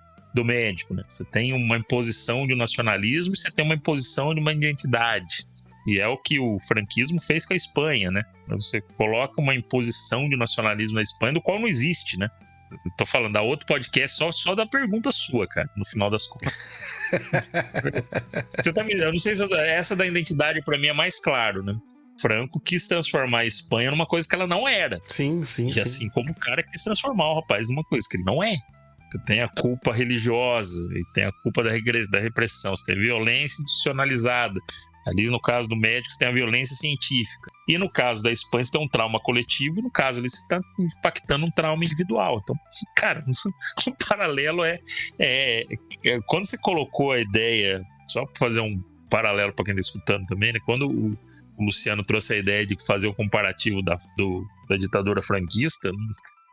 médico, né? Você tem uma imposição de um nacionalismo e você tem uma imposição de uma identidade. E é o que o franquismo fez com a Espanha, né? Você coloca uma imposição de nacionalismo na Espanha, do qual não existe, né? Eu tô falando da outro podcast só da pergunta sua, cara, no final das contas. Eu não sei se essa da identidade pra mim é mais claro, né? Franco quis transformar a Espanha numa coisa que ela não era. Sim. E assim como o cara quis transformar o rapaz numa coisa que ele não é. Você tem a culpa religiosa e tem a culpa da repressão. Você tem violência institucionalizada. Ali, no caso do médico, você tem a violência científica. E no caso da Espanha, você tem um trauma coletivo. E no caso ali, você está impactando um trauma individual. Então, cara, o paralelo quando você colocou a ideia, só para fazer um paralelo para quem está escutando também, né? Quando o Luciano trouxe a ideia de fazer o comparativo da ditadura franquista,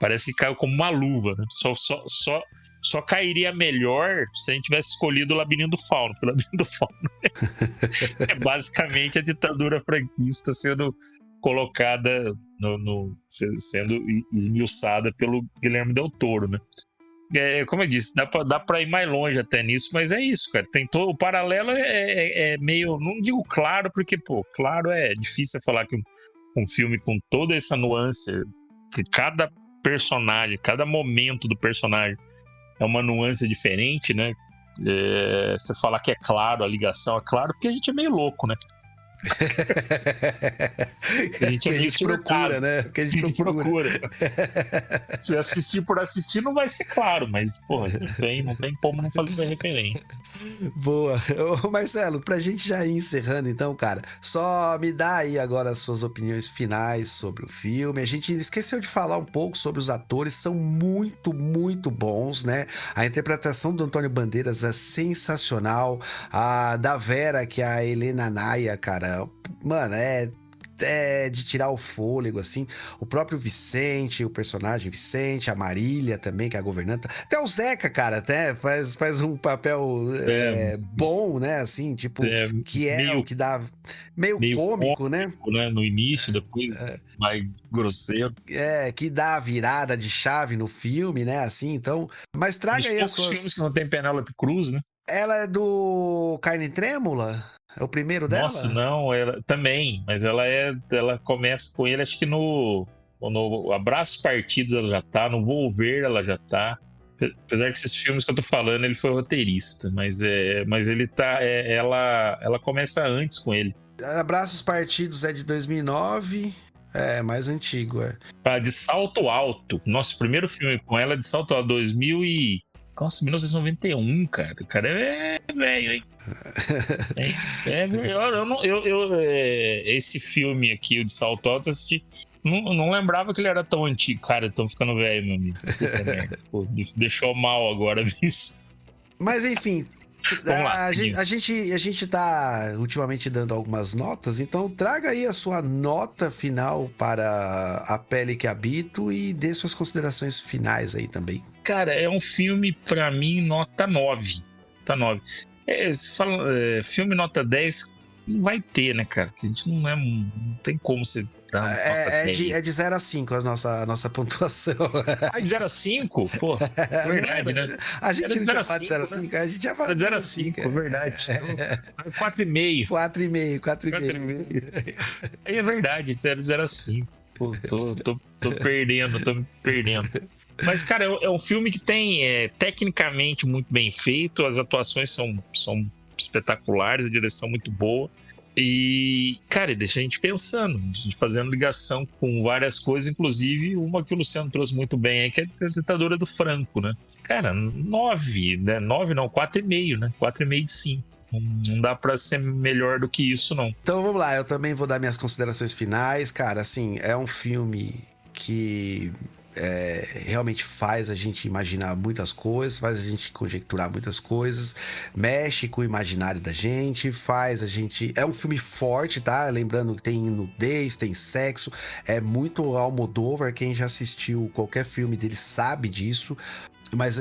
parece que caiu como uma luva, né? Só cairia melhor se a gente tivesse escolhido o Labirinto do Fauno. Porque o Labirinto do Fauno é basicamente a ditadura franquista sendo colocada, sendo esmiuçada pelo Guilherme Del Toro, né? Como eu disse, dá pra ir mais longe até nisso, mas é isso, cara. O paralelo é meio, não digo claro, porque, claro, é difícil falar que um filme com toda essa nuance, que cada personagem, cada momento do personagem é uma nuance diferente, né? Você falar que é claro, a ligação é claro, porque a gente é meio louco, né? A gente procura, né? Que a gente procura. Se assistir por assistir não vai ser claro, mas, não tem como não fazer essa referência. Boa. Ô, Marcelo, pra gente já ir encerrando então, cara, só me dá aí agora as suas opiniões finais sobre o filme. A gente esqueceu de falar um pouco sobre os atores, são muito, muito bons, né? A interpretação do Antônio Bandeiras é sensacional. A da Vera, que é a Helena Naya, cara, mano, é de tirar o fôlego, assim. O próprio Vicente, o personagem Vicente, a Marília também, que é a governanta. Até o Zeca, cara, até faz um papel bom, né? Assim, tipo, que é o que dá meio cômico, né? No início, depois mais grosseiro. Que dá a virada de chave no filme, né? Assim, então. Mas traga aí as suas... filmes que não tem Penélope Cruz, né? Ela é do Carne Trêmula? É o primeiro dela? Nossa, não, ela também, mas ela começa com ele, acho que no Abraços Partidos ela já tá, no Volver ela já tá. Apesar que esses filmes que eu tô falando, ele foi roteirista, mas ele tá, ela começa antes com ele. Abraços Partidos é de 2009, mais antigo, De Salto Alto, nosso primeiro filme com ela é de Salto Alto, 1991, cara. O cara é velho, hein? Esse filme aqui, o de Salto Alto, eu assisti. Não lembrava que ele era tão antigo. Cara, tô ficando velho, meu amigo. Deixou mal agora, isso. Mas enfim. A gente tá ultimamente dando algumas notas, então traga aí a sua nota final para A Pele que Habito e dê suas considerações finais aí também. Cara, é um filme, pra mim, nota 9. Tá 9. Se fala filme nota 10, não vai ter, né, cara? Porque a gente não tem como você dar uma nota 10. É de 0 a 5 a nossa pontuação. De 0 a 5? Pô, verdade, né? A gente não fala de 0 a 5, a gente já fala de 0 a 5, verdade. 4,5. 4,5. Aí é verdade, de 0 a 5. Pô, tô perdendo. Mas, cara, é um filme que tem tecnicamente muito bem feito, as atuações são espetaculares, a direção muito boa. E, cara, deixa a gente pensando, a gente fazendo ligação com várias coisas, inclusive uma que o Luciano trouxe muito bem aí, que é a ditadura do Franco, né? Cara, 9, né? 9 não, 4,5, né? 4,5 de 5. Não dá pra ser melhor do que isso, não. Então vamos lá, eu também vou dar minhas considerações finais. Cara, assim, é um filme que realmente faz a gente imaginar muitas coisas, faz a gente conjecturar muitas coisas, mexe com o imaginário da gente, faz a gente... É um filme forte, tá? Lembrando que tem nudez, tem sexo, é muito Almodóvar, quem já assistiu qualquer filme dele sabe disso. Mas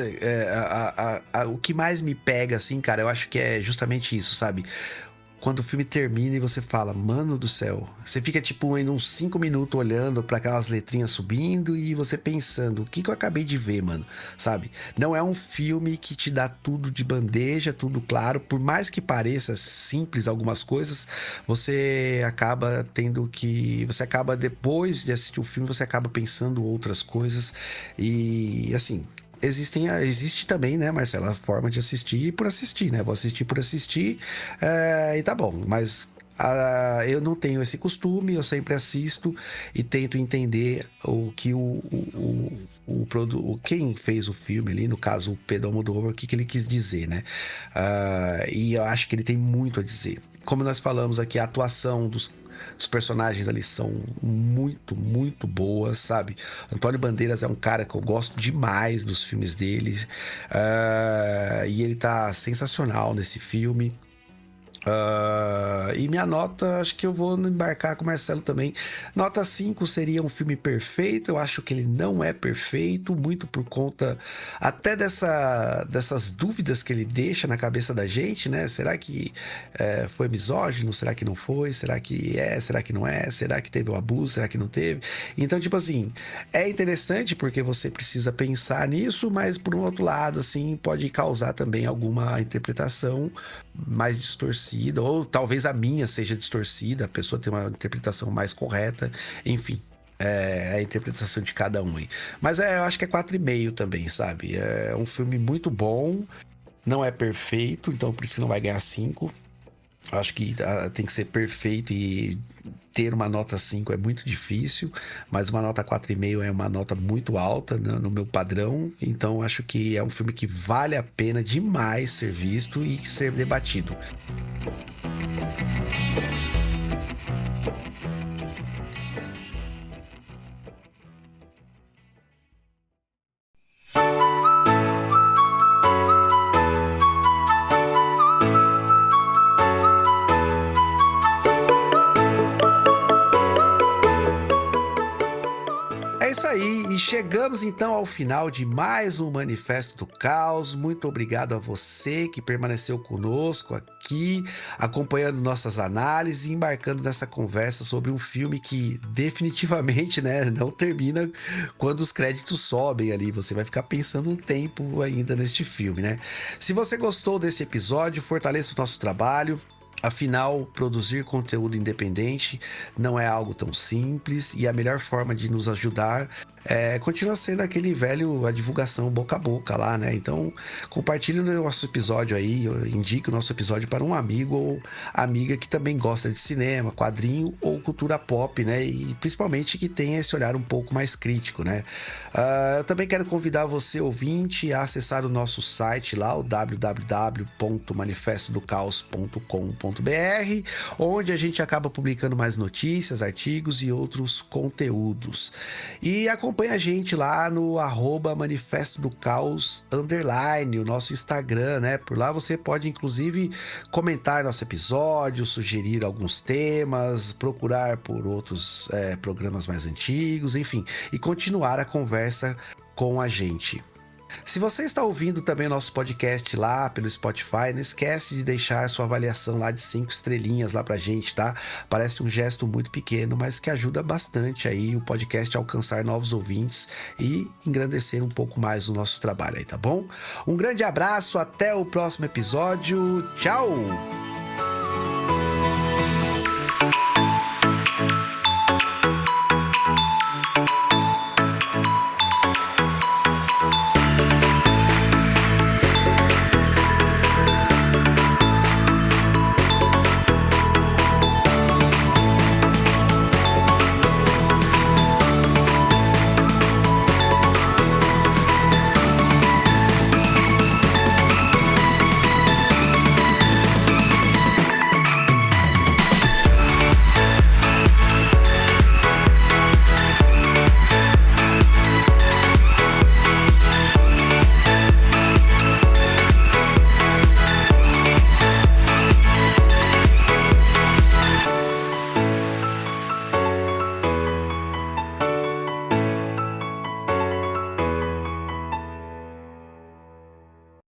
o que mais me pega, assim, cara, eu acho que é justamente isso, sabe? Quando o filme termina e você fala, mano do céu, você fica tipo em uns 5 minutos olhando para aquelas letrinhas subindo e você pensando, o que eu acabei de ver, mano, sabe? Não é um filme que te dá tudo de bandeja, tudo claro, por mais que pareça simples algumas coisas, você acaba depois de assistir o filme, você acaba pensando outras coisas e assim... Existe também, né, Marcela, a forma de assistir por assistir, né? Vou assistir por assistir e tá bom, mas eu não tenho esse costume, eu sempre assisto e tento entender o que quem fez o filme ali, no caso o Pedro Almodóvar, o que ele quis dizer, né? E eu acho que ele tem muito a dizer. Como nós falamos aqui, a atuação os personagens ali são muito, muito boas, sabe? Antônio Bandeiras é um cara que eu gosto demais dos filmes dele. E ele tá sensacional nesse filme. E minha nota, acho que eu vou embarcar com o Marcelo também. Nota 5 seria um filme perfeito. Eu acho que ele não é perfeito, muito por conta até dessas dúvidas que ele deixa na cabeça da gente, né? Será que foi misógino? Será que não foi? Será que é? Será que não é? Será que teve um abuso? Será que não teve? Então, tipo assim, é interessante porque você precisa pensar nisso, mas por um outro lado, assim, pode causar também alguma interpretação mais distorcida, ou talvez a minha seja distorcida, a pessoa tem uma interpretação mais correta, enfim, é a interpretação de cada um aí. Mas eu acho que é 4,5 também, sabe? É um filme muito bom, não é perfeito, então por isso que não vai ganhar 5. Acho que tem que ser perfeito e ter uma nota 5 é muito difícil, mas uma nota 4,5 é uma nota muito alta, né, no meu padrão. Então acho que é um filme que vale a pena demais ser visto e ser debatido. É isso aí, e chegamos então ao final de mais um Manifesto do Caos. Muito obrigado a você que permaneceu conosco aqui, acompanhando nossas análises e embarcando nessa conversa sobre um filme que definitivamente, né, não termina quando os créditos sobem ali. Você vai ficar pensando um tempo ainda neste filme, né? Se você gostou desse episódio, fortaleça o nosso trabalho. Afinal, produzir conteúdo independente não é algo tão simples e a melhor forma de nos ajudar continua sendo aquele velho, a divulgação boca a boca lá, né? Então, compartilhe o nosso episódio aí, indique o nosso episódio para um amigo ou amiga que também gosta de cinema, quadrinho ou cultura pop, né? E principalmente que tenha esse olhar um pouco mais crítico, né? Eu também quero convidar você, ouvinte, a acessar o nosso site lá, o www.manifestodocaos.com.br, onde a gente acaba publicando mais notícias, artigos e outros conteúdos. E acompanhe a gente lá no @Manifesto do Caos _, o nosso Instagram, né? Por lá você pode, inclusive, comentar nosso episódio, sugerir alguns temas, procurar por outros programas mais antigos, enfim, e continuar a conversa com a gente. Se você está ouvindo também o nosso podcast lá pelo Spotify, não esquece de deixar sua avaliação lá de 5 estrelinhas lá pra gente, tá? Parece um gesto muito pequeno, mas que ajuda bastante aí o podcast a alcançar novos ouvintes e engrandecer um pouco mais o nosso trabalho aí, tá bom? Um grande abraço, até o próximo episódio, tchau!